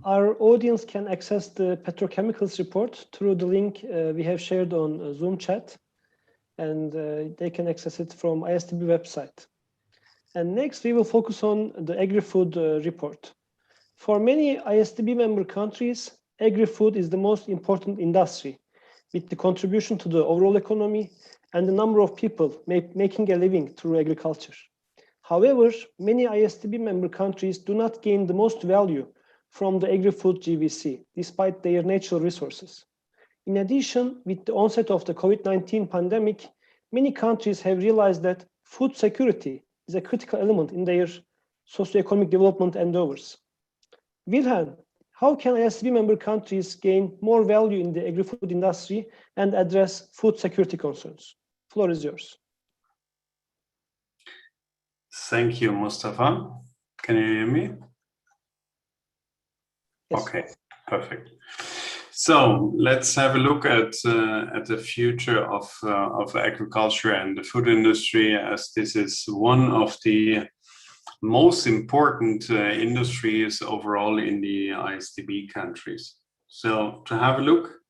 Our audience can access the petrochemicals report through the link we have shared on Zoom chat, and they can access it from ISDB website. And next, we will focus on the agri-food report. For many ISDB member countries, agri-food is the most important industry, with the contribution to the overall economy and the number of people making a living through agriculture. However, many ISDB member countries do not gain the most value from the agri-food GVC, despite their natural resources. In addition, with the onset of the COVID-19 pandemic, many countries have realized that food security is a critical element in their socioeconomic development endeavors. Wilhelm, how can ISDB member countries gain more value in the agri-food industry and address food security concerns? The floor is yours. Thank you, Mustafa. Can you hear me? Yes. Okay, perfect. So let's have a look at the future of agriculture and the food industry, as this is one of the most important industries overall in the ISDB countries. So to have a look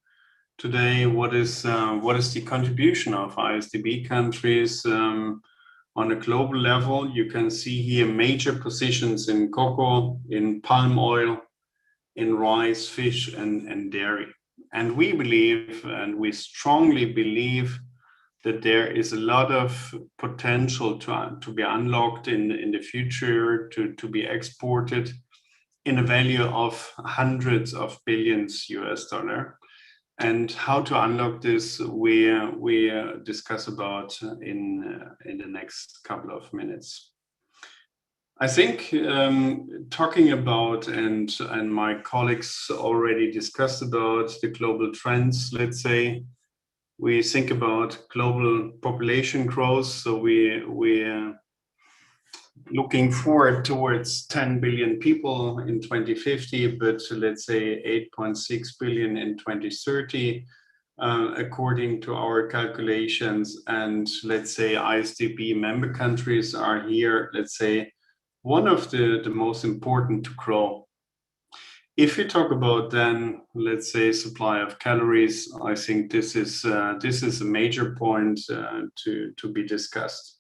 today, what is the contribution of ISDB countries on a global level? You can see here major positions in cocoa, in palm oil, in rice, fish, and dairy. And we believe, and we strongly believe, that there is a lot of potential to be unlocked in the future, to be exported in a value of hundreds of billions US dollar. And how to unlock this, we discuss about in the next couple of minutes. I think talking about, and my colleagues already discussed about the global trends, let's say, we think about global population growth. So we're looking forward towards 10 billion people in 2050, but let's say 8.6 billion in 2030, according to our calculations. And let's say ISDB member countries are here, let's say, one of the most important to grow. If you talk about then, let's say, supply of calories, I think this is a major point to be discussed.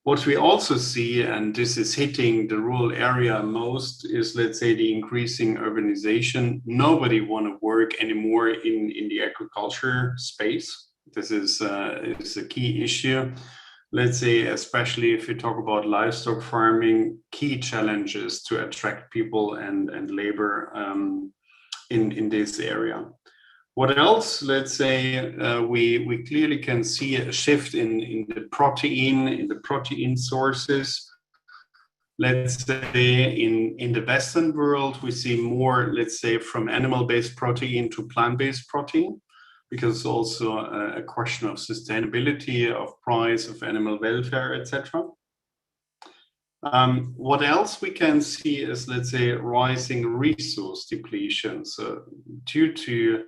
What we also see, and this is hitting the rural area most, is, let's say, the increasing urbanization. Nobody want to work anymore in the agriculture space. This is a key issue. Let's say, especially if you talk about livestock farming, key challenges to attract people and labor in this area. What else? Let's say we clearly can see a shift in the protein sources. Let's say in the Western world, we see more, let's say, from animal-based protein to plant-based protein, because it's also a question of sustainability, of price, of animal welfare, etc. What else we can see is, let's say, rising resource depletion. So due to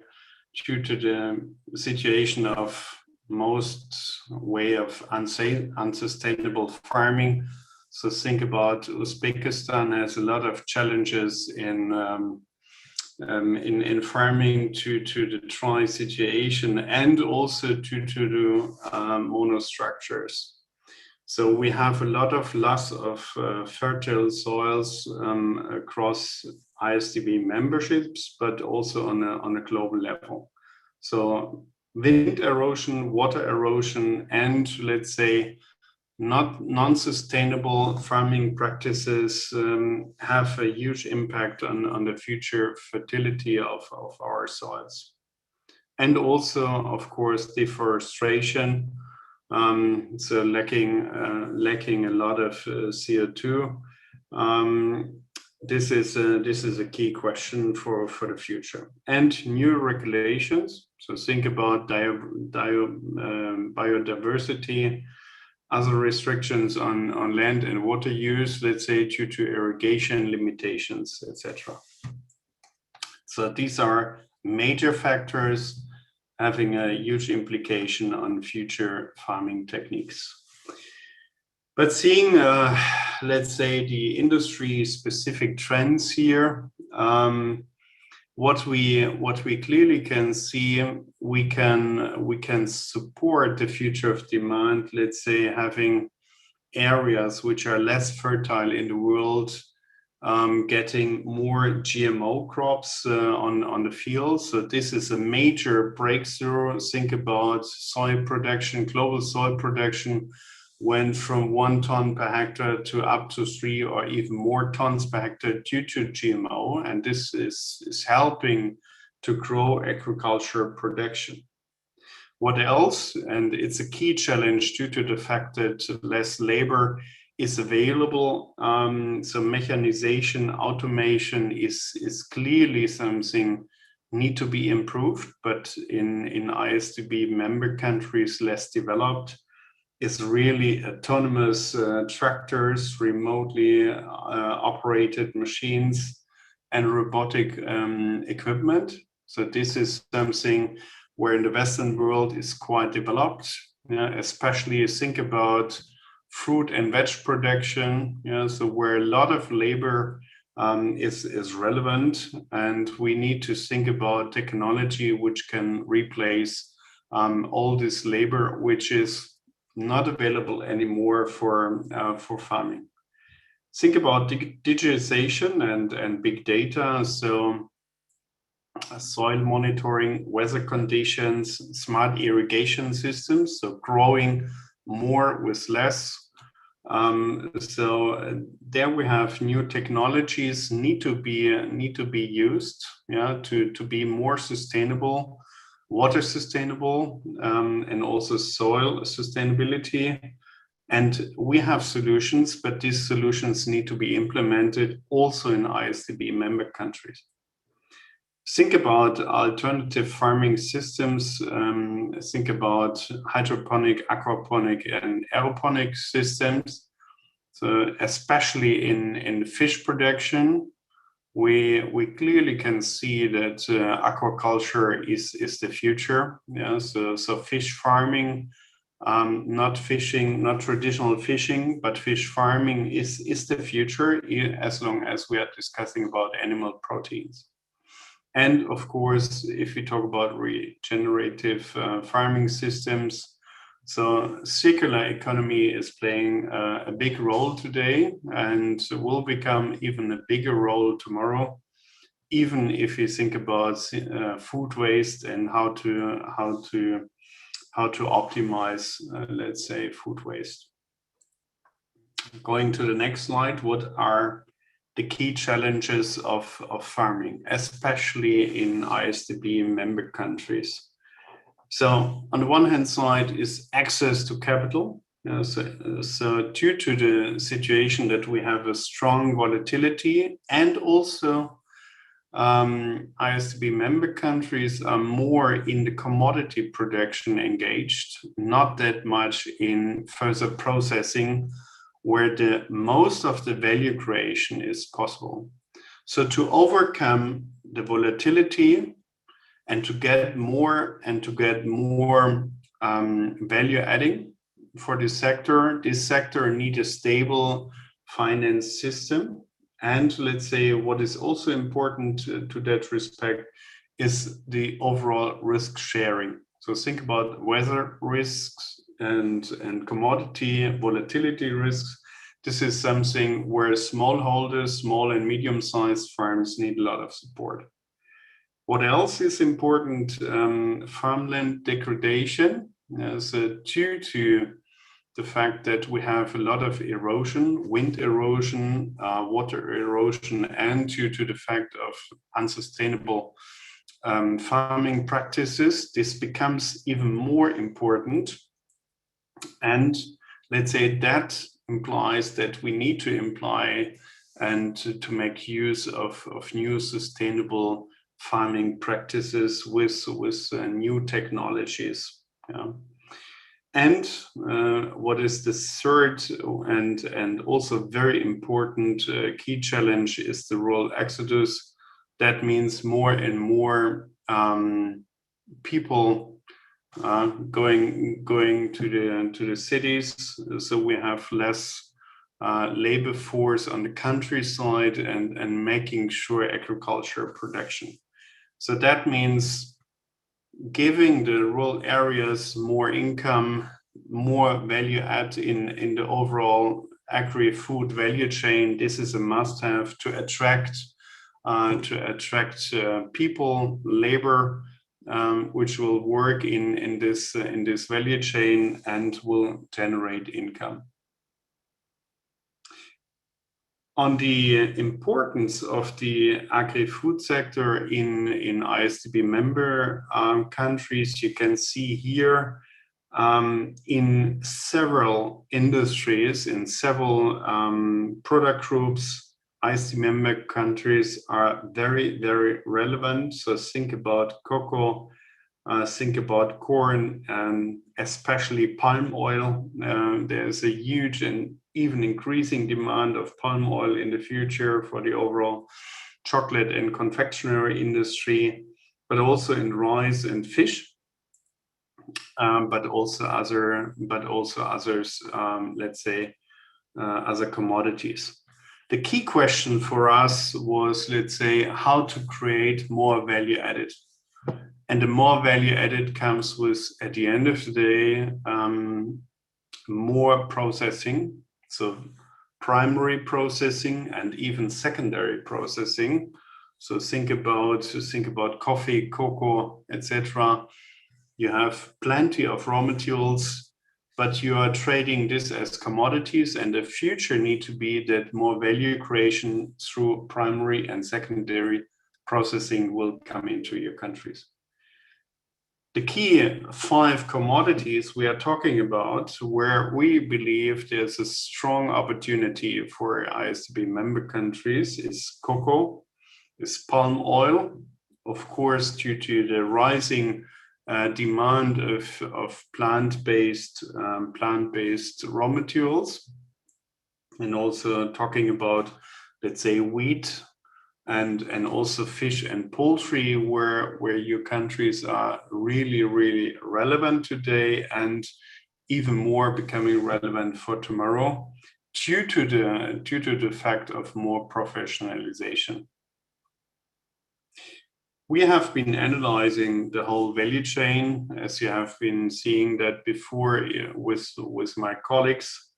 the situation of most way of unsustainable farming. So think about Uzbekistan has a lot of challenges in farming to the dry situation, and also to the monostructures. So we have a lot of loss of fertile soils across ISDB memberships, but also on a global level. So wind erosion, water erosion, and let's say non-sustainable farming practices have a huge impact on the future fertility of our soils. And also, of course, deforestation. So lacking a lot of CO2. This is a key question for the future. And new regulations. So think about biodiversity, other restrictions on land and water use, let's say due to irrigation limitations, etc. So these are major factors having a huge implication on future farming techniques. But seeing, let's say, the industry-specific trends here, what we clearly can see, we can support the future of demand. Let's say having areas which are less fertile in the world, getting more GMO crops on the field. So this is a major breakthrough. Think about soy production, global soy production went from 1 ton per hectare to up to 3 or even more tons per hectare due to GMO. And this is helping to grow agriculture production. What else? And it's a key challenge due to the fact that less labor is available. So mechanization, automation is clearly something need to be improved, but in ISDB member countries less developed, is really autonomous tractors, remotely operated machines, and robotic equipment. So this is something where in the Western world is quite developed, especially think about fruit and veg production, so where a lot of labor is relevant, and we need to think about technology which can replace all this labor which is not available anymore for farming. Think about digitization and big data. So soil monitoring, weather conditions, smart irrigation systems, so growing more with less. So there we have new technologies need to be used, to be more sustainable, water sustainable, and also soil sustainability. And we have solutions, but these solutions need to be implemented also in ISDB member countries. Think about alternative farming systems. Think about hydroponic, aquaponic, and aeroponic systems. So especially in fish production, we clearly can see that aquaculture is the future. So fish farming, not fishing, not traditional fishing, but fish farming is the future, as long as we are discussing about animal proteins. And of course, if we talk about regenerative farming systems, so circular economy is playing a big role today and will become even a bigger role tomorrow, even if you think about food waste and how to optimize, let's say, food waste. Going to the next slide, what are the key challenges of farming, especially in ISDB member countries? So on the one hand side is access to capital. So due to the situation that we have a strong volatility, and also ISDB member countries are more in the commodity production engaged, not that much in further processing, where the most of the value creation is possible. So to overcome the volatility and to get more value adding for this sector needs a stable finance system. And let's say what is also important to that respect is the overall risk sharing. So think about weather risks and commodity volatility risks. This is something where smallholders, small and medium-sized farms need a lot of support. What else is important? Farmland degradation. So due to the fact that we have a lot of erosion, wind erosion, water erosion, and due to the fact of unsustainable farming practices, this becomes even more important. And let's say that implies that we need to imply and to make use of new sustainable farming practices with new technologies. And what is the third and also very important key challenge is the rural exodus. That means more and more people going to the cities, so we have less labor force on the countryside and making sure agriculture production. So that means giving the rural areas more income, more value add in the overall agri-food value chain. This is a must-have to attract people, labor, which will work in this value chain and will generate income. On the importance of the agri-food sector in ISDB member countries, you can see here in several industries, in several product groups, ISDB member countries are very, very relevant. So think about cocoa, think about corn, and especially palm oil. There's a huge and even increasing demand of palm oil in the future for the overall chocolate and confectionery industry, but also in rice and fish, but also others, let's say, other commodities. The key question for us was, let's say, how to create more value added. And the more value added comes with, at the end of the day, more processing. So primary processing and even secondary processing. So think about coffee, cocoa, etc. You have plenty of raw materials, but you are trading this as commodities, and the future need to be that more value creation through primary and secondary processing will come into your countries. The key 5 commodities we are talking about, where we believe there's a strong opportunity for ISDB member countries, is cocoa, is palm oil, of course, due to the rising demand of plant-based raw materials, and also talking about, let's say, wheat, and also fish and poultry, where your countries are really, really relevant today, and even more becoming relevant for tomorrow due to the fact of more professionalization. We have been analyzing the whole value chain, as you have been seeing that before with my colleagues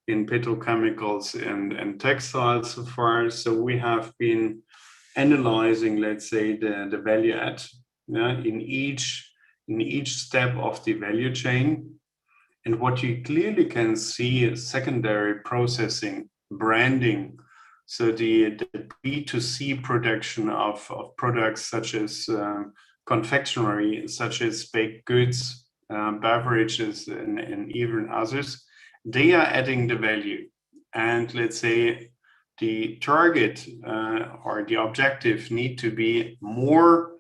in petrochemicals and textiles so far. So we have been analyzing, let's say, the value add in each step of the value chain. And what you clearly can see is secondary processing, branding. So the B2C production of products such as confectionery, such as baked goods, beverages, and even others, they are adding the value. And let's say the target or the objective need to be more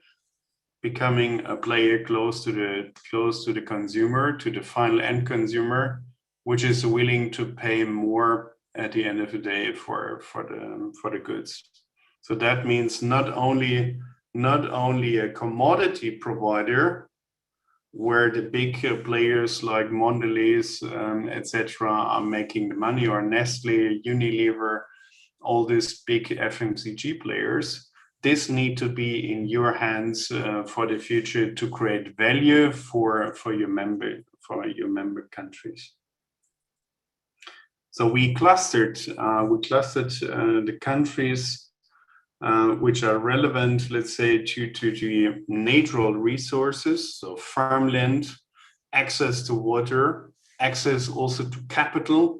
becoming a player close to the consumer, to the final end consumer, which is willing to pay more at the end of the day for the goods. So that means not only a commodity provider, where the big players like Mondelez, etc., are making the money, or Nestle, Unilever, all these big FMCG players. This need to be in your hands for the future to create value for your member countries. So we clustered the countries which are relevant, let's say, to the natural resources, so farmland, access to water, access also to capital,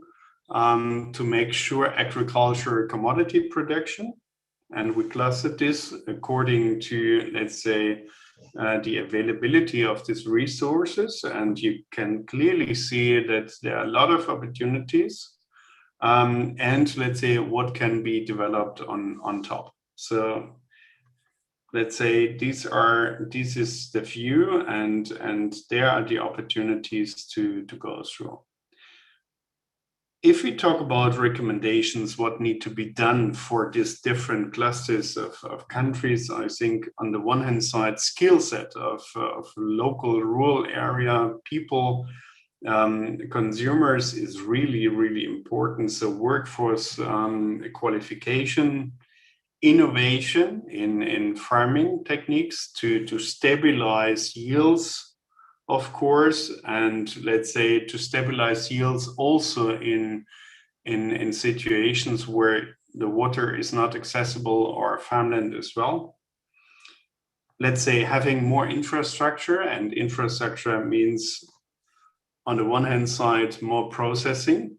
to make sure agriculture commodity production. And we clustered this according to, let's say, the availability of these resources. And you can clearly see that there are a lot of opportunities, and let's say what can be developed on top. So let's say this is the view, and there are the opportunities to go through. if we talk about recommendations, what need to be done for these different clusters of countries, I think on the one hand side, skill set of local rural area people, consumers is really, really important. So workforce qualification, innovation in farming techniques to stabilize yields, of course, and let's say to stabilize yields also in situations where the water is not accessible or farmland as well. Let's say having more infrastructure, and infrastructure means on the one hand side more processing,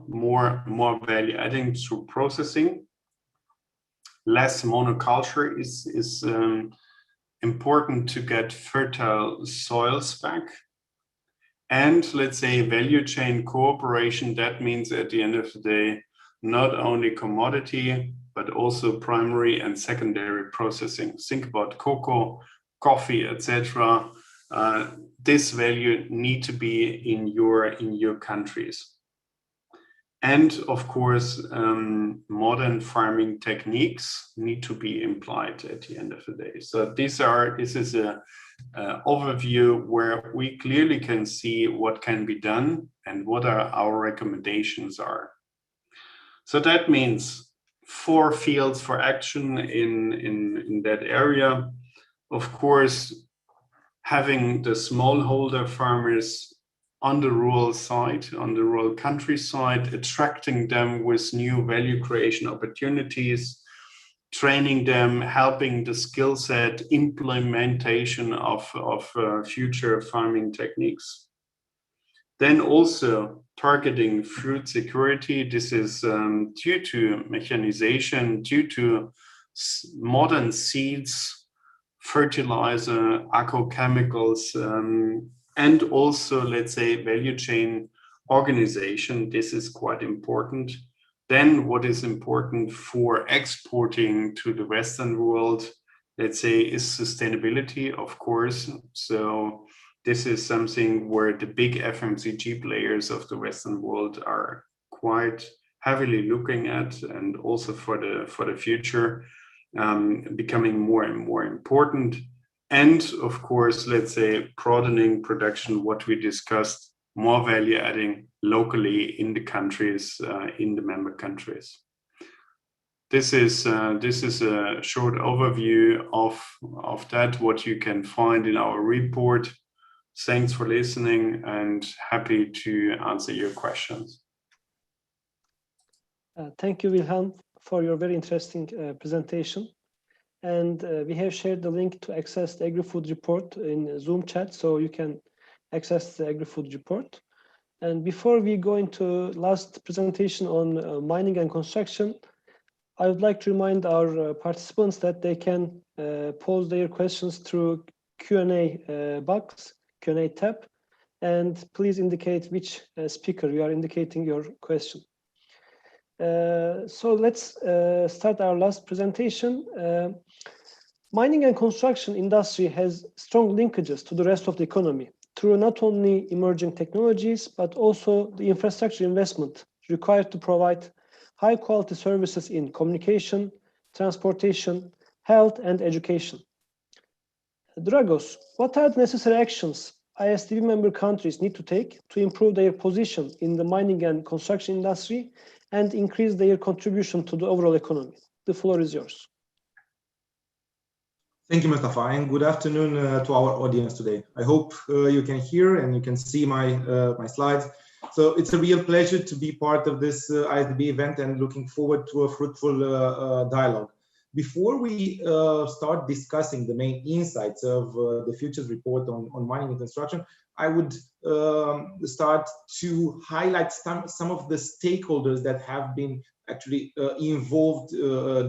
more value adding through processing. Less monoculture is important to get fertile soils back. And let's say value chain cooperation, that means at the end of the day, not only commodity, but also primary and secondary processing. Think about cocoa, coffee, etc. This value need to be in your countries. And of course, modern farming techniques need to be applied at the end of the day. So this is a overview where we clearly can see what can be done and what our recommendations are. So that means 4 fields for action in that area. Of course, having the smallholder farmers on the rural side, on the rural countryside, attracting them with new value creation opportunities, training them, helping the skill set, implementation of future farming techniques. Then also targeting food security. This is due to mechanization, due to modern seeds, fertilizer, agrochemicals, and also, let's say, value chain organization. This is quite important. Then what is important for exporting to the Western world, let's say, is sustainability, of course. So this is something where the big FMCG players of the Western world are quite heavily looking at, and also for the future, becoming more and more important. And of course, let's say, broadening production, what we discussed, more value adding locally in the countries, in the member countries. This is a short overview of that, what you can find in our report. Thanks for listening, and happy to answer your questions. Thank you, Wilhelm, for your very interesting presentation. And we have shared the link to access the agri-food report in Zoom chat, so you can access the agri-food report. And before we go into last presentation on mining and construction, I would like to remind our participants that they can pose their questions through Q&A box, Q&A tab, and please indicate which speaker you are indicating your question. So let's start our last presentation. Mining and construction industry has strong linkages to the rest of the economy through not only emerging technologies, but also the infrastructure investment required to provide high quality services in communication, transportation, health, and education. Dragos, what are the necessary actions ISDB member countries need to take to improve their position in the mining and construction industry and increase their contribution to the overall economy? The floor is yours. Thank you, Mustafa, and good afternoon to our audience today. I hope you can hear and you can see my slides. So it's a real pleasure to be part of this ISDB event and looking forward to a fruitful dialogue. Before we start discussing the main insights of the futures report on mining and construction, I would start to highlight some of the stakeholders that have been actually involved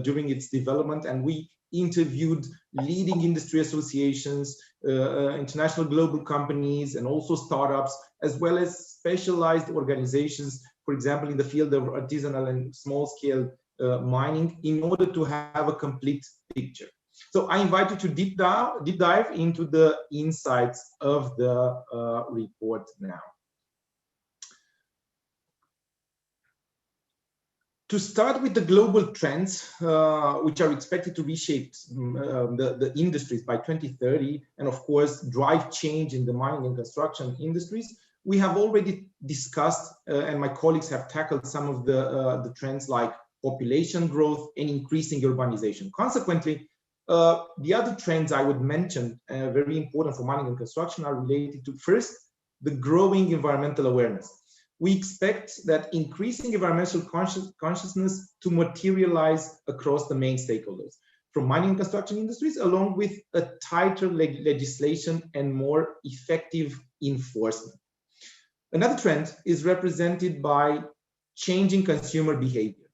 during its development, and we interviewed leading industry associations, international global companies, and also startups, as well as specialized organizations, for example, in the field of artisanal and small-scale mining, in order to have a complete picture. So I invite you to deep dive into the insights of the report now. To start with the global trends, which are expected to reshape the industries by 2030, and of course, drive change in the mining and construction industries, we have already discussed, and my colleagues have tackled some of the trends like population growth and increasing urbanization. Consequently, the other trends I would mention, very important for mining and construction, are related to, first, the growing environmental awareness. We expect that increasing environmental consciousness to materialize across the main stakeholders, from mining and construction industries, along with a tighter legislation and more effective enforcement. Another trend is represented by changing consumer behavior.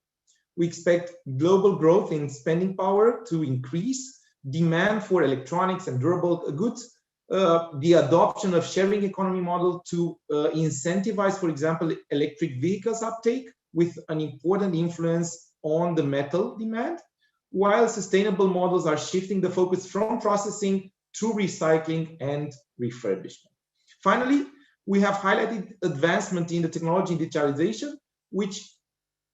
We expect global growth in spending power to increase, demand for electronics and durable goods, the adoption of sharing economy model to incentivize, for example, electric vehicles uptake, with an important influence on the metal demand, while sustainable models are shifting the focus from processing to recycling and refurbishment. Finally, we have highlighted advancement in the technology digitalization, which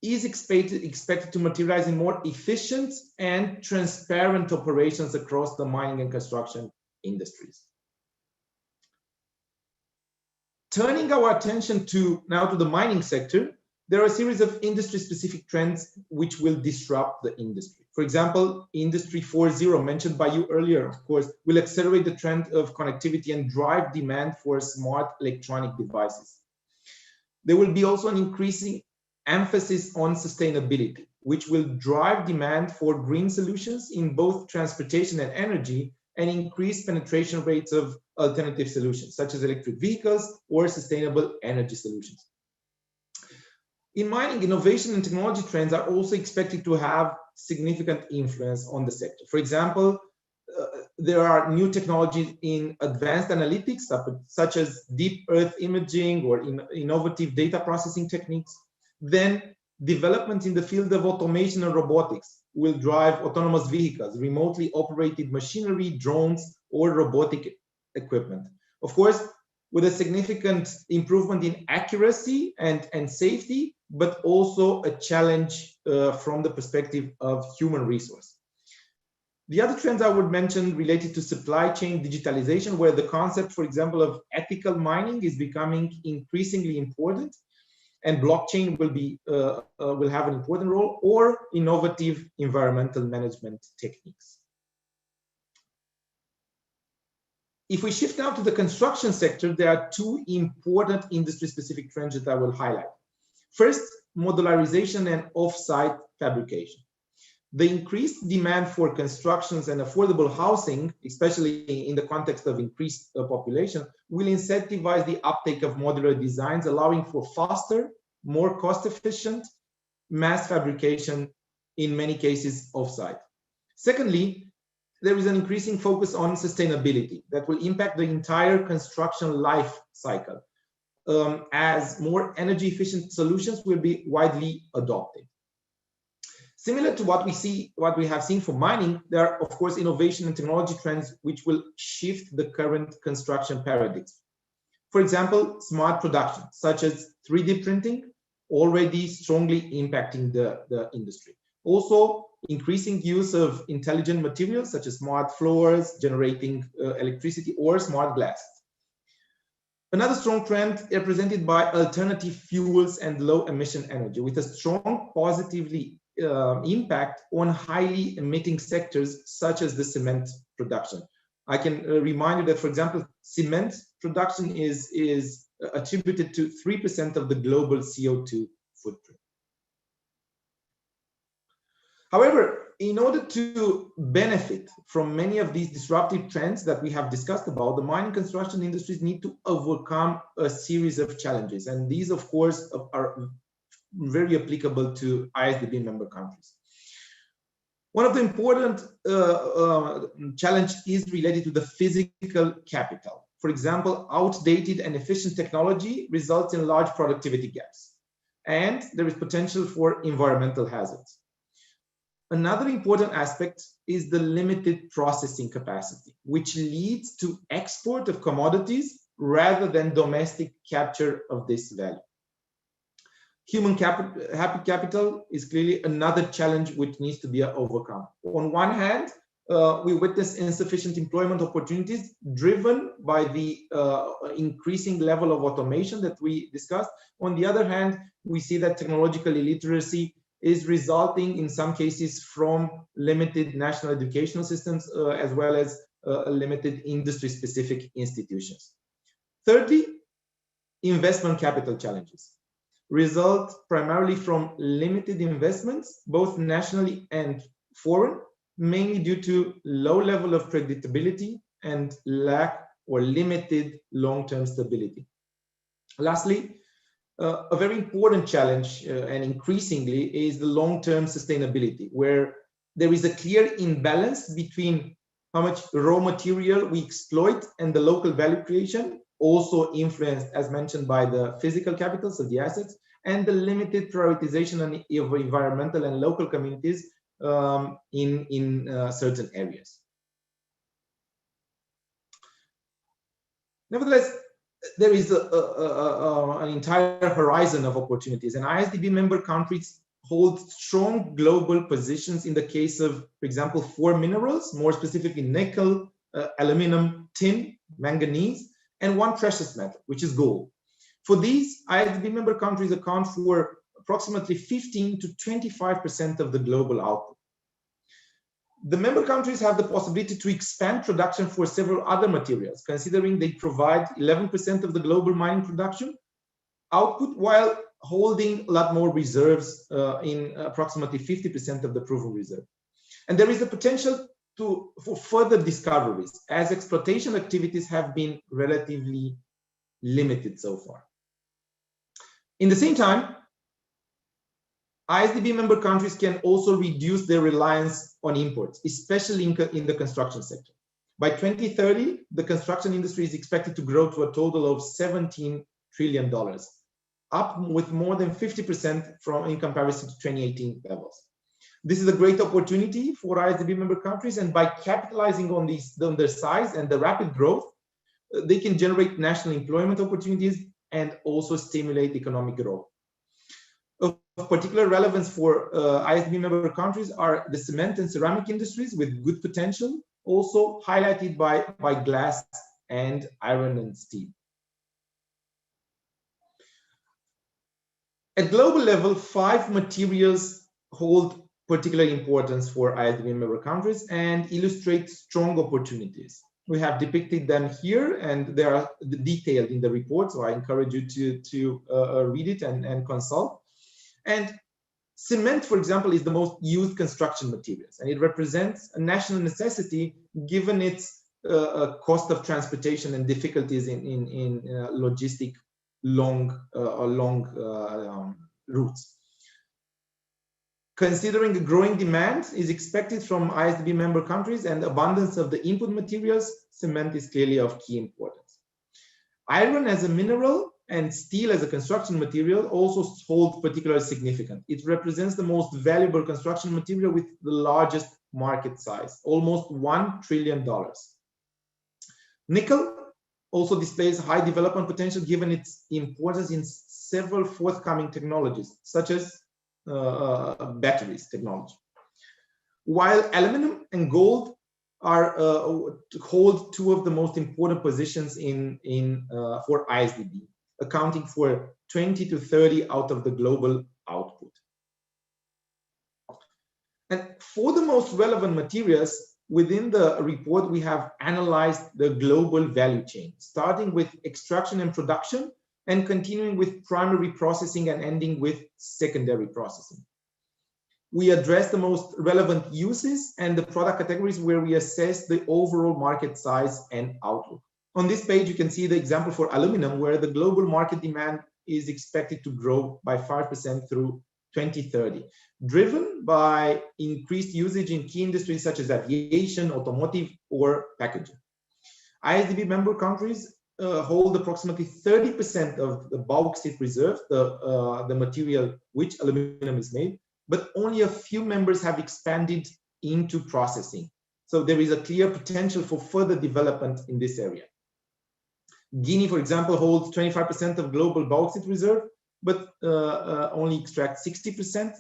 is expected to materialize in more efficient and transparent operations across the mining and construction industries. Turning our attention now to the mining sector, there are a series of industry-specific trends which will disrupt the industry. For example, Industry 4.0, mentioned by you earlier, of course, will accelerate the trend of connectivity and drive demand for smart electronic devices. There will be also an increasing emphasis on sustainability, which will drive demand for green solutions in both transportation and energy, and increase penetration rates of alternative solutions, such as electric vehicles or sustainable energy solutions. In mining, innovation and technology trends are also expected to have significant influence on the sector. For example, there are new technologies in advanced analytics, such as deep earth imaging or innovative data processing techniques. Then development in the field of automation and robotics will drive autonomous vehicles, remotely operated machinery, drones, or robotic equipment. Of course, with a significant improvement in accuracy and safety, but also a challenge from the perspective of human resource. The other trends I would mention related to supply chain digitalization, where the concept, for example, of ethical mining is becoming increasingly important, and blockchain will have an important role, or innovative environmental management techniques. If we shift now to the construction sector, there are two important industry-specific trends that I will highlight. First, modularization and off-site fabrication. The increased demand for constructions and affordable housing, especially in the context of increased population, will incentivize the uptake of modular designs, allowing for faster, more cost-efficient mass fabrication, in many cases off-site. Secondly, there is an increasing focus on sustainability that will impact the entire construction life cycle, as more energy-efficient solutions will be widely adopted. Similar to what we have seen for mining, there are, of course, innovation and technology trends which will shift the current construction paradigms. For example, smart production, such as 3D printing, already strongly impacting the industry. Also, increasing use of intelligent materials, such as smart floors, generating electricity, or smart glass. Another strong trend represented by alternative fuels and low emission energy, with a strong positively impact on highly emitting sectors such as the cement production. I can remind you that, for example, cement production is attributed to 3% of the global CO2 footprint. However, in order to benefit from many of these disruptive trends that we have discussed about, the mining construction industries need to overcome a series of challenges. And these, of course, are very applicable to IsDB member countries. One of the important challenges is related to the physical capital. For example, outdated and efficient technology results in large productivity gaps, and there is potential for environmental hazards. Another important aspect is the limited processing capacity, which leads to export of commodities rather than domestic capture of this value. Human capital is clearly another challenge which needs to be overcome. On one hand, we witness insufficient employment opportunities driven by the increasing level of automation that we discussed. On the other hand, we see that technological illiteracy is resulting in some cases from limited national educational systems as well as limited industry-specific institutions. Thirdly, investment capital challenges result primarily from limited investments, both nationally and foreign, mainly due to low level of predictability and lack or limited long-term stability. Lastly, a very important challenge and increasingly is the long-term sustainability, where there is a clear imbalance between how much raw material we exploit and the local value creation, also influenced, as mentioned, by the physical capitals of the assets, and the limited prioritization of environmental and local communities in certain areas. Nevertheless, there is an entire horizon of opportunities, and ISDB member countries hold strong global positions in the case of, for example, 4 minerals, more specifically nickel, aluminum, tin, manganese, and 1 precious metal, which is gold. For these, ISDB member countries account for approximately 15 to 25% of the global output. The member countries have the possibility to expand production for several other materials, considering they provide 11% of the global mining production output, while holding a lot more reserves in approximately 50% of the proven reserve. And there is a potential for further discoveries, as exploitation activities have been relatively limited so far. In the same time, ISDB member countries can also reduce their reliance on imports, especially in the construction sector. By 2030, the construction industry is expected to grow to a total of $17 trillion, up with more than 50% in comparison to 2018 levels. This is a great opportunity for ISDB member countries, and by capitalizing on their size and the rapid growth, they can generate national employment opportunities and also stimulate economic growth. Of particular relevance for ISDB member countries are the cement and ceramic industries with good potential, also highlighted by glass and iron and steel. At global level, 5 materials hold particular importance for ISDB member countries and illustrate strong opportunities. We have depicted them here, and they are detailed in the report, so I encourage you to read it and consult. And cement, for example, is the most used construction materials, and it represents a national necessity given its cost of transportation and difficulties in logistic long routes. Considering the growing demand is expected from ISDB member countries and abundance of the input materials, cement is clearly of key importance. Iron as a mineral and steel as a construction material also hold particular significance. It represents the most valuable construction material with the largest market size, almost $1 trillion. Nickel also displays high development potential given its importance in several forthcoming technologies, such as batteries technology. While aluminum and gold are hold 2 of the most important positions for ISDB, accounting for 20 to 30 out of the global output. And for the most relevant materials, within the report, we have analyzed the global value chain, starting with extraction and production, and continuing with primary processing and ending with secondary processing. We address the most relevant uses and the product categories where we assess the overall market size and outlook. On this page, you can see the example for aluminum, where the global market demand is expected to grow by 5% through 2030, driven by increased usage in key industries such as aviation, automotive, or packaging. ISDB member countries hold approximately 30% of the bauxite reserve, the material which aluminum is made, but only a few members have expanded into processing. So there is a clear potential for further development in this area. Guinea, for example, holds 25% of global bauxite reserve, but only extract 60%.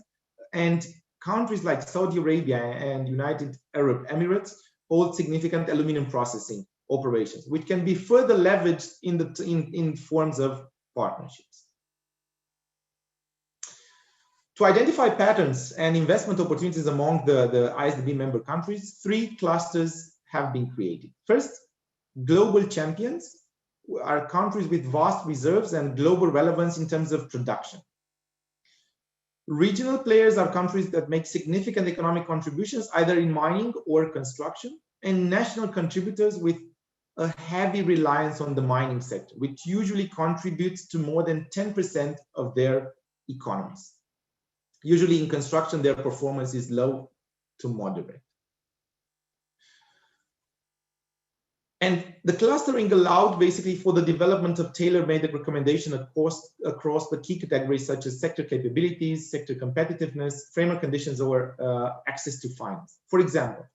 And countries like Saudi Arabia and United Arab Emirates hold significant aluminum processing operations, which can be further leveraged in forms of partnerships. To identify patterns and investment opportunities among the ISDB member countries, 3 clusters have been created. First, global champions are countries with vast reserves and global relevance in terms of production. Regional players are countries that make significant economic contributions either in mining or construction, and national contributors with a heavy reliance on the mining sector, which usually contributes to more than 10% of their economies. Usually in construction, their performance is low to moderate. And the clustering allowed basically for the development of tailor-made recommendation across the key categories such as sector capabilities, sector competitiveness, framework conditions, or access to finance. For example,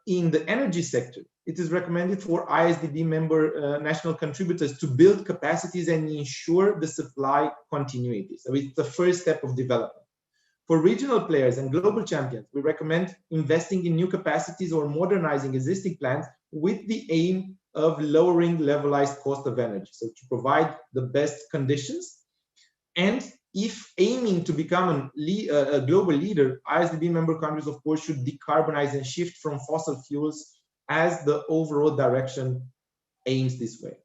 in the energy sector, it is recommended for ISDB member national contributors to build capacities and ensure the supply continuity. So it's the first step of development. For regional players and global champions, we recommend investing in new capacities or modernizing existing plants with the aim of lowering levelized cost of energy. So to provide the best conditions. And if aiming to become a global leader, ISDB member countries, of course, should decarbonize and shift from fossil fuels as the overall direction aims this way.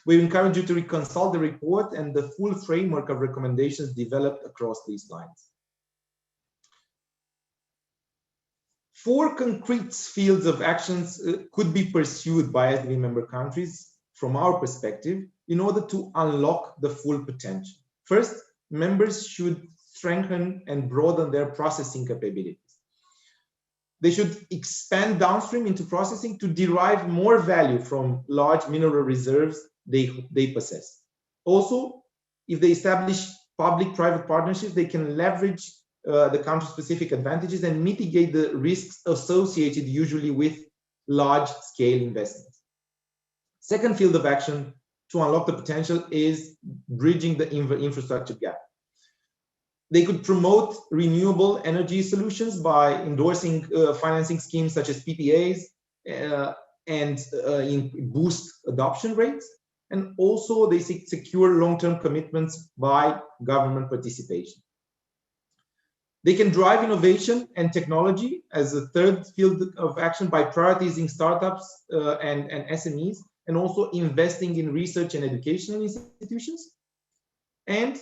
We encourage you to consult the report and the full framework of recommendations developed across these lines. 4 concrete fields of actions could be pursued by ISDB member countries from our perspective in order to unlock the full potential. First, members should strengthen and broaden their processing capabilities. They should expand downstream into processing to derive more value from large mineral reserves they possess. Also, if they establish public-private partnerships, they can leverage the country-specific advantages and mitigate the risks associated usually with large-scale investments. Second field of action to unlock the potential is bridging the infrastructure gap. They could promote renewable energy solutions by endorsing financing schemes such as PPAs and boost adoption rates. And also they secure long-term commitments by government participation. They can drive innovation and technology as a third field of action by prioritizing startups and SMEs, and also investing in research and educational institutions. And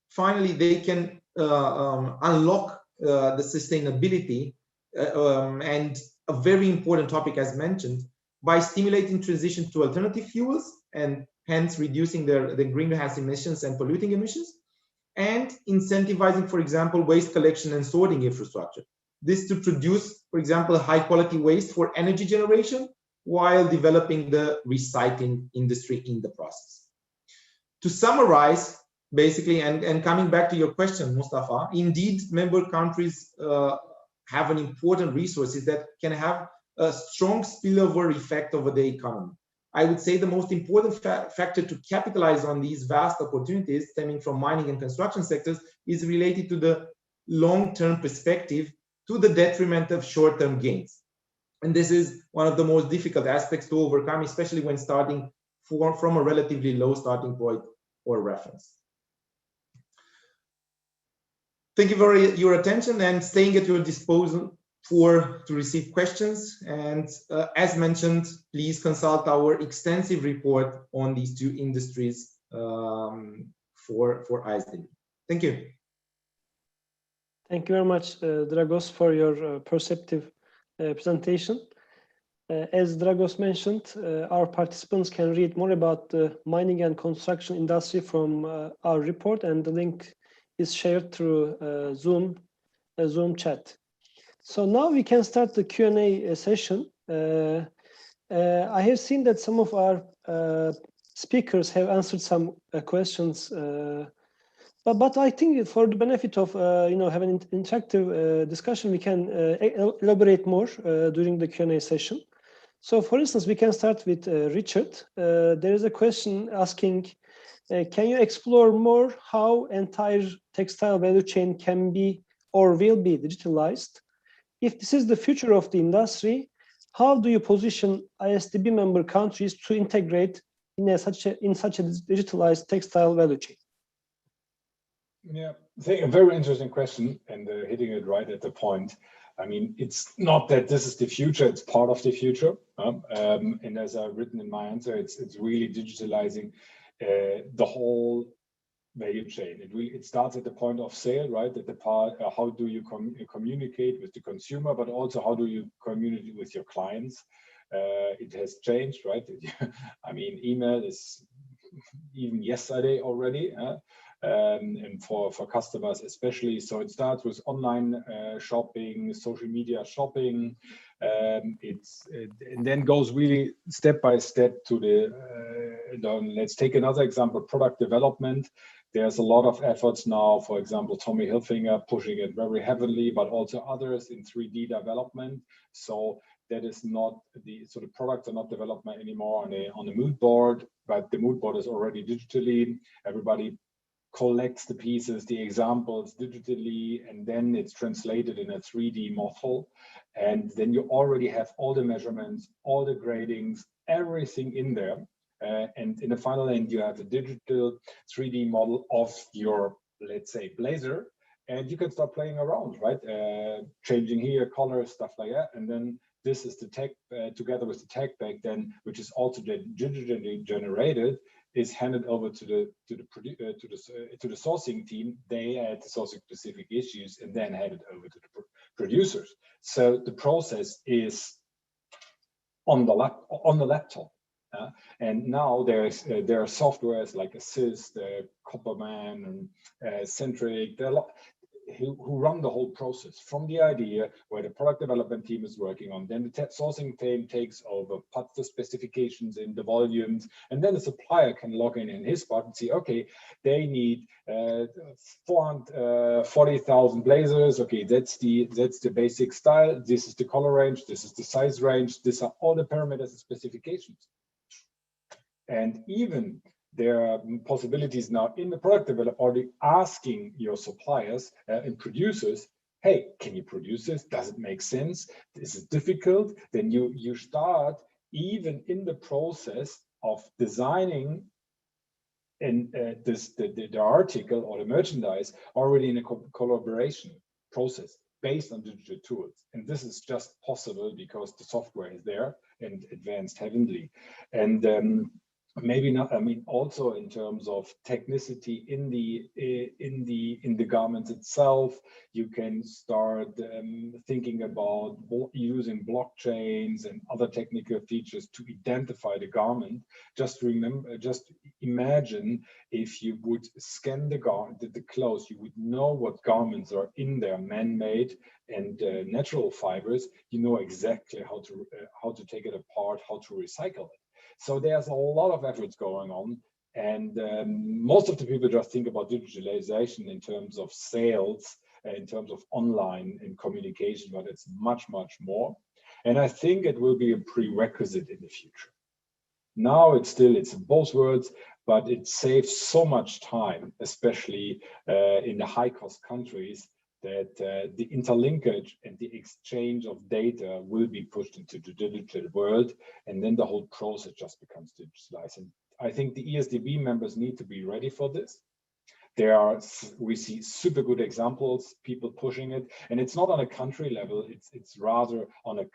finally, they can unlock the sustainability and a very important topic as mentioned by stimulating transition to alternative fuels and hence reducing the greenhouse emissions and polluting emissions, and incentivizing, for example, waste collection and sorting infrastructure. This to produce, for example, high quality waste for energy generation while developing the recycling industry in the process. To summarize, basically, and coming back to your question, Mustafa, indeed, member countries have an important resources that can have a strong spillover effect over the economy. I would say the most important factor to capitalize on these vast opportunities stemming from mining and construction sectors is related to the long-term perspective to the detriment of short-term gains. And this is one of the most difficult aspects to overcome, especially when starting from a relatively low starting point or reference. Thank you for your attention and staying at your disposal to receive questions. And as mentioned, please consult our extensive report on these 2 industries for ISDB. Thank you. Thank you very much, Dragos, for your perceptive presentation. As Dragos mentioned, our participants can read more about the mining and construction industry from our report, and the link is shared through Zoom chat. So now we can start the Q&A session. I have seen that some of our speakers have answered some questions, but I think for the benefit of having an interactive discussion, we can elaborate more during the Q&A session. So for instance, we can start with Richard. There is a question asking, can you explore more how entire textile value chain can be or will be digitalized? If this is the future of the industry, how do you position ISDB member countries to integrate in such a digitalized textile value chain? Yeah, I think a very interesting question, and hitting it right at the point. I mean, it's not that this is the future, it's part of the future. And as I've written in my answer, it's really digitalizing the whole value chain. It starts at the point of sale, right? At the part, how do you communicate with the consumer, but also how do you communicate with your clients? It has changed, right? I mean, email is even yesterday already. And for customers especially. So it starts with online shopping, social media shopping. And then goes really step by step to let's take another example, product development. There's a lot of efforts now, for example, Tommy Hilfiger pushing it very heavily, but also others in 3D development. So that is not the products are not developed anymore on a mood board, but the mood board is already digitally. Everybody collects the pieces, the examples digitally, and then it's translated in a 3D model. And then you already have all the measurements, all the gradings, everything in there. And in the final end, you have a digital 3D model of your, let's say, blazer. And you can start playing around, right? Changing here, colors, stuff like that. And then this is the tech, together with the tech back then, which is also digitally generated, is handed over to the sourcing team. They add the sourcing specific issues and then hand it over to the producers. So the process is on the laptop. And now there are softwares like Assist, Copperman, and Centric. There are a lot who run the whole process from the idea where the product development team is working on, then the sourcing team takes over, puts the specifications in, the volumes, and then the supplier can log in his part and see, okay, they need 440,000 blazers. Okay, that's the basic style. This is the color range. This is the size range. These are all the parameters and specifications. And even there are possibilities now in the product development already asking your suppliers and producers, hey, can you produce this? Does it make sense? Is it difficult? Then you start even in the process of designing the article or the merchandise already in a collaboration process based on digital tools. And this is just possible because the software is there and advanced heavily. And maybe not, I mean, also in terms of technicity in the garments itself, you can start thinking about using blockchains and other technical features to identify the garment. Just imagine if you would scan the clothes, you would know what garments are in there, man-made and natural fibers. You know exactly how to take it apart, how to recycle it. So there's a lot of efforts going on, and most of the people just think about digitalization in terms of sales, in terms of online and communication, but it's much, much more. And I think it will be a prerequisite in the future. Now it's both words, but it saves so much time, especially in the high-cost countries, that the interlinkage and the exchange of data will be pushed into the digital world, and then the whole process just becomes digitalized. And I think the IsDB members need to be ready for this. We see super good examples, people pushing it, and it's not on a country level, it's rather on a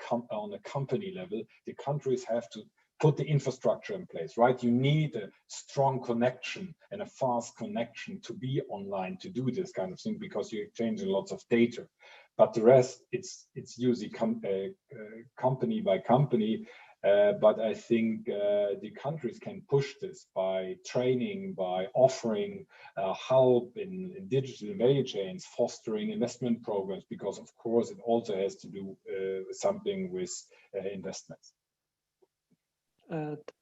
company level. The countries have to put the infrastructure in place, right? You need a strong connection and a fast connection to be online to do this kind of thing, because you're exchanging lots of data. But the rest, it's usually company by company. But I think the countries can push this by training, by offering help in digital value chains, fostering investment programs, because of course it also has to do something with investments.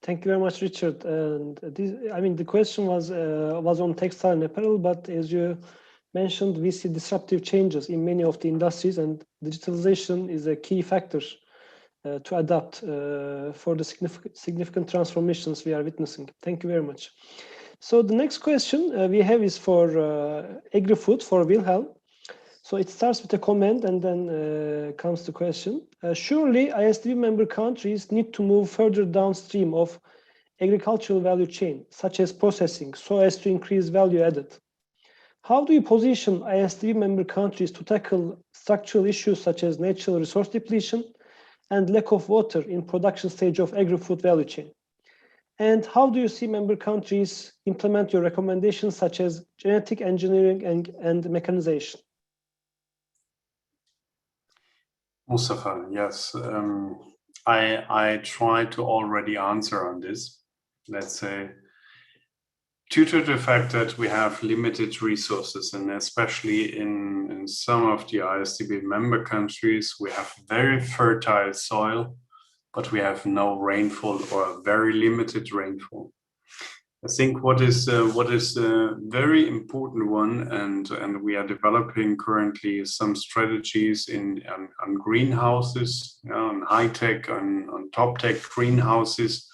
Thank you very much, Richard. And the question was on textile and apparel, but as you mentioned, we see disruptive changes in many of the industries, and digitalization is a key factor to adapt for the significant transformations we are witnessing. Thank you very much. So the next question we have is for agri-food, for Wilhelm. So it starts with a comment and then comes the question. Surely ISDB member countries need to move further downstream of agricultural value chain, such as processing, so as to increase value added. How do you position ISDB member countries to tackle structural issues such as natural resource depletion and lack of water in production stage of agri-food value chain? And how do you see member countries implement your recommendations such as genetic engineering and mechanization? Mustafa, yes, I tried to already answer on this. Let's say, due to the fact that we have limited resources, and especially in some of the ISDB member countries, we have very fertile soil, but we have no rainfall or very limited rainfall. I think what is a very important one, and we are developing currently some strategies on greenhouses, on high tech, on top tech greenhouses.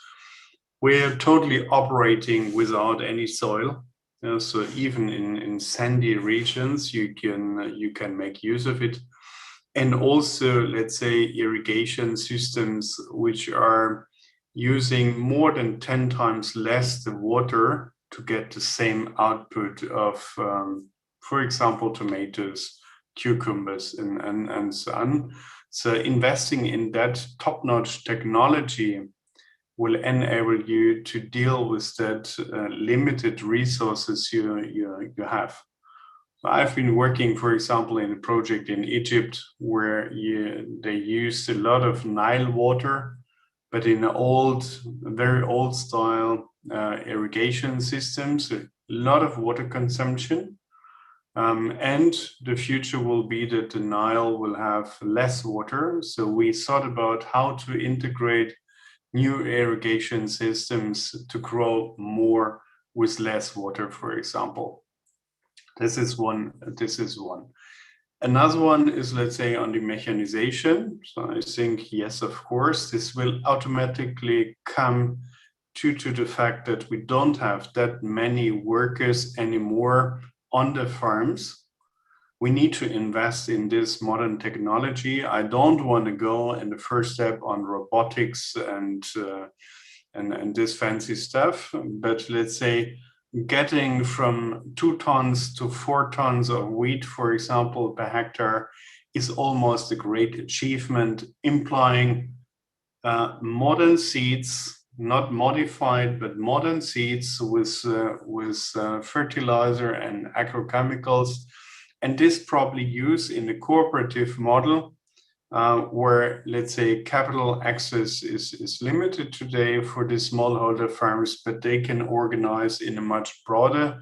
We're totally operating without any soil. So even in sandy regions, you can make use of it. And also, let's say, irrigation systems which are using more than 10 times less the water to get the same output of, for example, tomatoes, cucumbers, and so on. So investing in that top-notch technology will enable you to deal with that limited resources you have. I've been working, for example, in a project in Egypt where they used a lot of Nile water, but in very old style irrigation systems, a lot of water consumption. And the future will be that the Nile will have less water. So we thought about how to integrate new irrigation systems to grow more with less water, for example. This is one. Another one is, let's say, on the mechanization. So I think, yes, of course, this will automatically come due to the fact that we don't have that many workers anymore on the farms. We need to invest in this modern technology. I don't want to go in the first step on robotics and this fancy stuff, but let's say getting from 2 tons to 4 tons of wheat, for example, per hectare is almost a great achievement, implying modern seeds, not modified, but modern seeds with fertilizer and agrochemicals. And this probably used in a cooperative model where, let's say, capital access is limited today for the smallholder farms, but they can organize in a much broader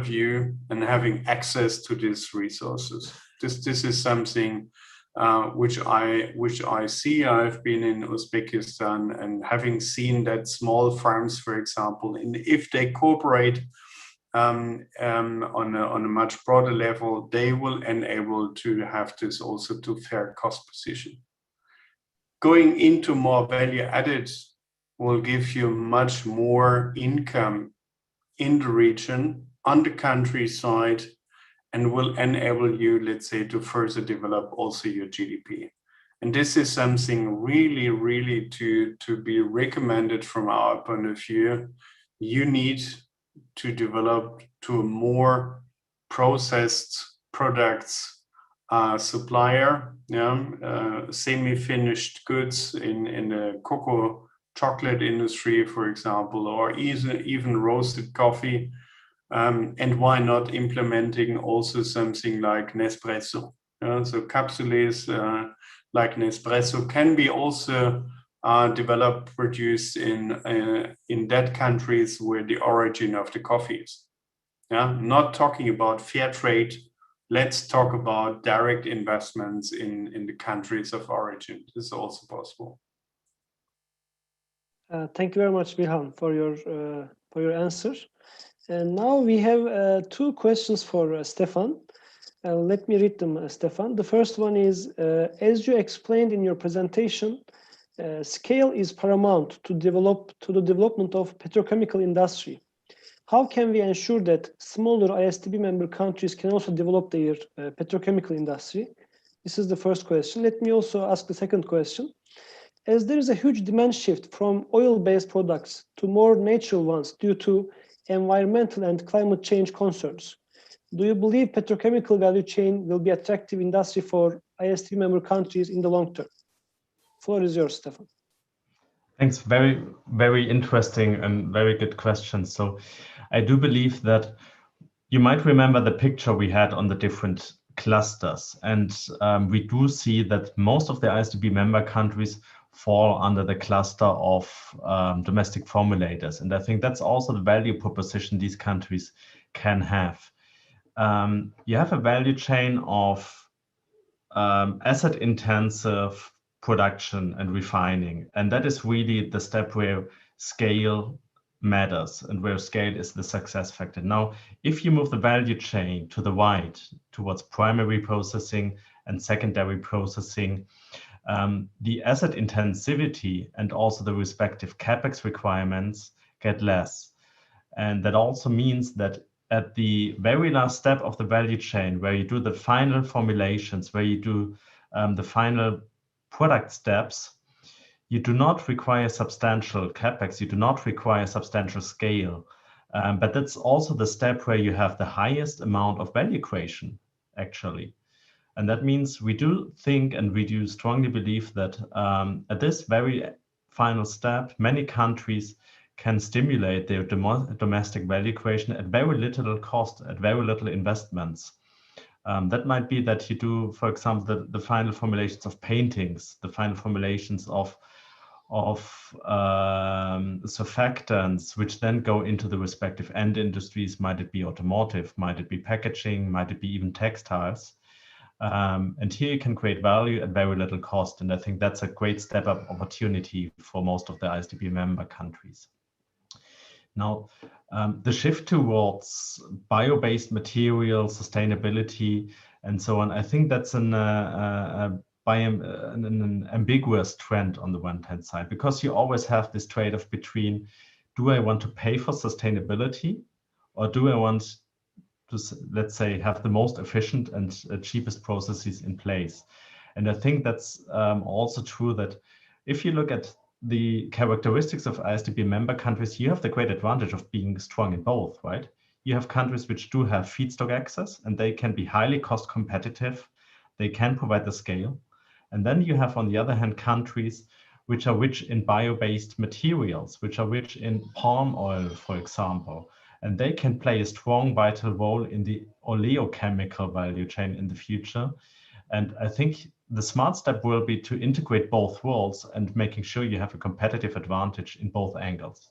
view and having access to these resources. This is something which I see. I've been in Uzbekistan and having seen that small farms, for example, and if they cooperate on a much broader level, they will enable to have this also to fair cost position. Going into more value added will give you much more income in the region, on the countryside, and will enable you, let's say, to further develop also your GDP. And this is something really, really to be recommended from our point of view. You need to develop to a more processed products supplier, semi-finished goods in the cocoa chocolate industry, for example, or even roasted coffee. And why not implementing also something like Nespresso? So capsules like Nespresso can be also developed, produced in that countries where the origin of the coffee is. Not talking about fair trade. Let's talk about direct investments in the countries of origin. This is also possible. Thank you very much, Wilhelm, for your answer. And now we have 2 questions for Stefan. Let me read them, Stefan. The first one is, as you explained in your presentation, scale is paramount to the development of petrochemical industry. How can we ensure that smaller ISDB member countries can also develop their petrochemical industry? This is the first question. Let me also ask the second question. As there is a huge demand shift from oil-based products to more natural ones due to environmental and climate change concerns, do you believe petrochemical value chain will be attractive industry for ISDB member countries in the long term? Floor is yours, Stefan. Thanks. Very, very interesting and very good questions. So I do believe that you might remember the picture we had on the different clusters. And we do see that most of the ISDB member countries fall under the cluster of domestic formulators. And I think that's also the value proposition these countries can have. You have a value chain of asset-intensive production and refining. And that is really the step where scale matters and where scale is the success factor. Now, if you move the value chain to the right towards primary processing and secondary processing, the asset intensivity and also the respective capex requirements get less. And that also means that at the very last step of the value chain, where you do the final formulations, where you do the final product steps, you do not require substantial capex, you do not require substantial scale. But that's also the step where you have the highest amount of value creation, actually. And that means we do think and we do strongly believe that at this very final step, many countries can stimulate their domestic value creation at very little cost, at very little investments. That might be that you do, for example, the final formulations of paintings, the final formulations of surfactants, which then go into the respective end industries. Might it be automotive, might it be packaging, might it be even textiles. And here you can create value at very little cost. And I think that's a great step up opportunity for most of the ISDB member countries. Now, the shift towards bio-based materials, sustainability, and so on, I think that's an ambiguous trend on the one hand side, because you always have this trade-off between, do I want to pay for sustainability, or do I want to, let's say, have the most efficient and cheapest processes in place? And I think that's also true that if you look at the characteristics of ISDB member countries, you have the great advantage of being strong in both, right? You have countries which do have feedstock access and they can be highly cost competitive. They can provide the scale. And then you have, on the other hand, countries which are rich in bio-based materials, which are rich in palm oil, for example. And they can play a strong, vital role in the oleochemical value chain in the future. And I think the smart step will be to integrate both worlds and making sure you have a competitive advantage in both angles.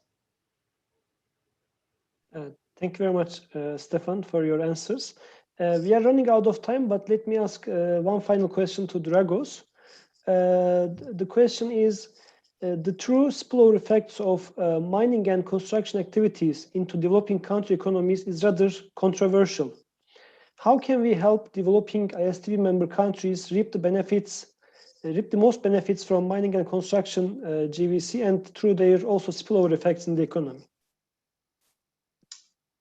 Thank you very much, Stefan, for your answers. We are running out of time, but let me ask one final question to Dragos. The question is, the true spillover effects of mining and construction activities into developing country economies is rather controversial. How can we help developing ISDB member countries reap the most benefits from mining and construction GVC and through their also spillover effects in the economy?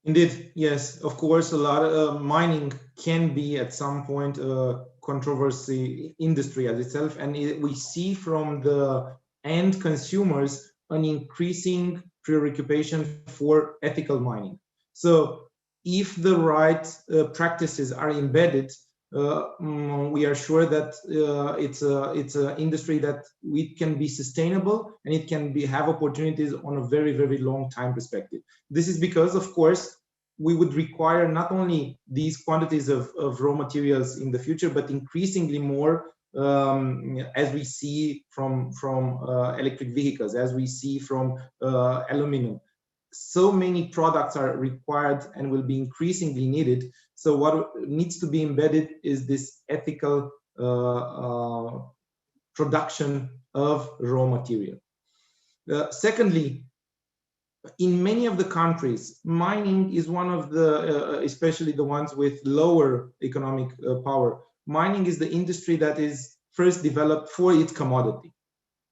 Indeed, yes, of course, a lot of mining can be at some point a controversy industry as itself, and we see from the end consumers an increasing preoccupation for ethical mining. So if the right practices are embedded, we are sure that it's an industry that we can be sustainable and it can have opportunities on a very, very long time perspective. This is because, of course, we would require not only these quantities of raw materials in the future, but increasingly more as we see from electric vehicles, as we see from aluminum. So many products are required and will be increasingly needed. So what needs to be embedded is this ethical production of raw material. Secondly, in many of the countries, mining is one of the, especially the ones with lower economic power, mining is the industry that is first developed for its commodity.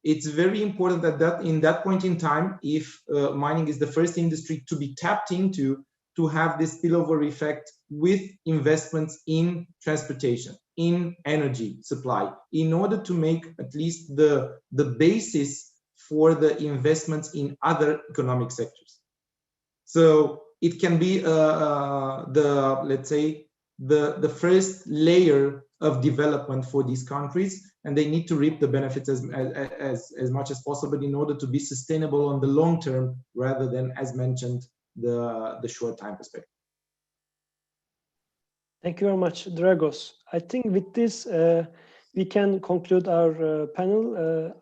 It's very important that in that point in time, if mining is the first industry to be tapped into, to have this spillover effect with investments in transportation, in energy supply, in order to make at least the basis for the investments in other economic sectors. So it can be let's say the first layer of development for these countries, and they need to reap the benefits as much as possible in order to be sustainable on the long term, rather than, as mentioned, the short time perspective. Thank you very much, Dragos. I think with this, we can conclude our panel.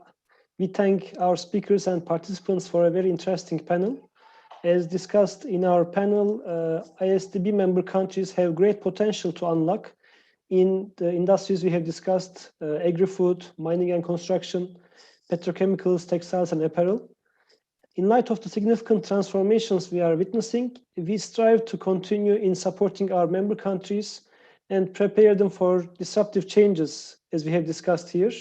We thank our speakers and participants for a very interesting panel. As discussed in our panel, ISDB member countries have great potential to unlock in the industries we have discussed: agri-food, mining and construction, petrochemicals, textiles, and apparel. In light of the significant transformations we are witnessing, we strive to continue in supporting our member countries and prepare them for disruptive changes, as we have discussed here.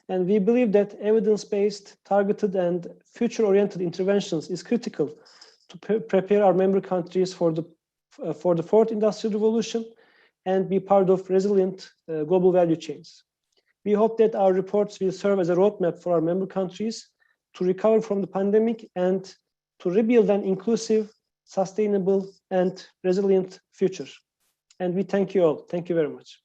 And we believe that evidence-based, targeted, and future-oriented interventions is critical to prepare our member countries for the fourth industrial revolution and be part of resilient global value chains. We hope that our reports will serve as a roadmap for our member countries to recover from the pandemic and to rebuild an inclusive, sustainable, and resilient future. And we thank you all. Thank you very much.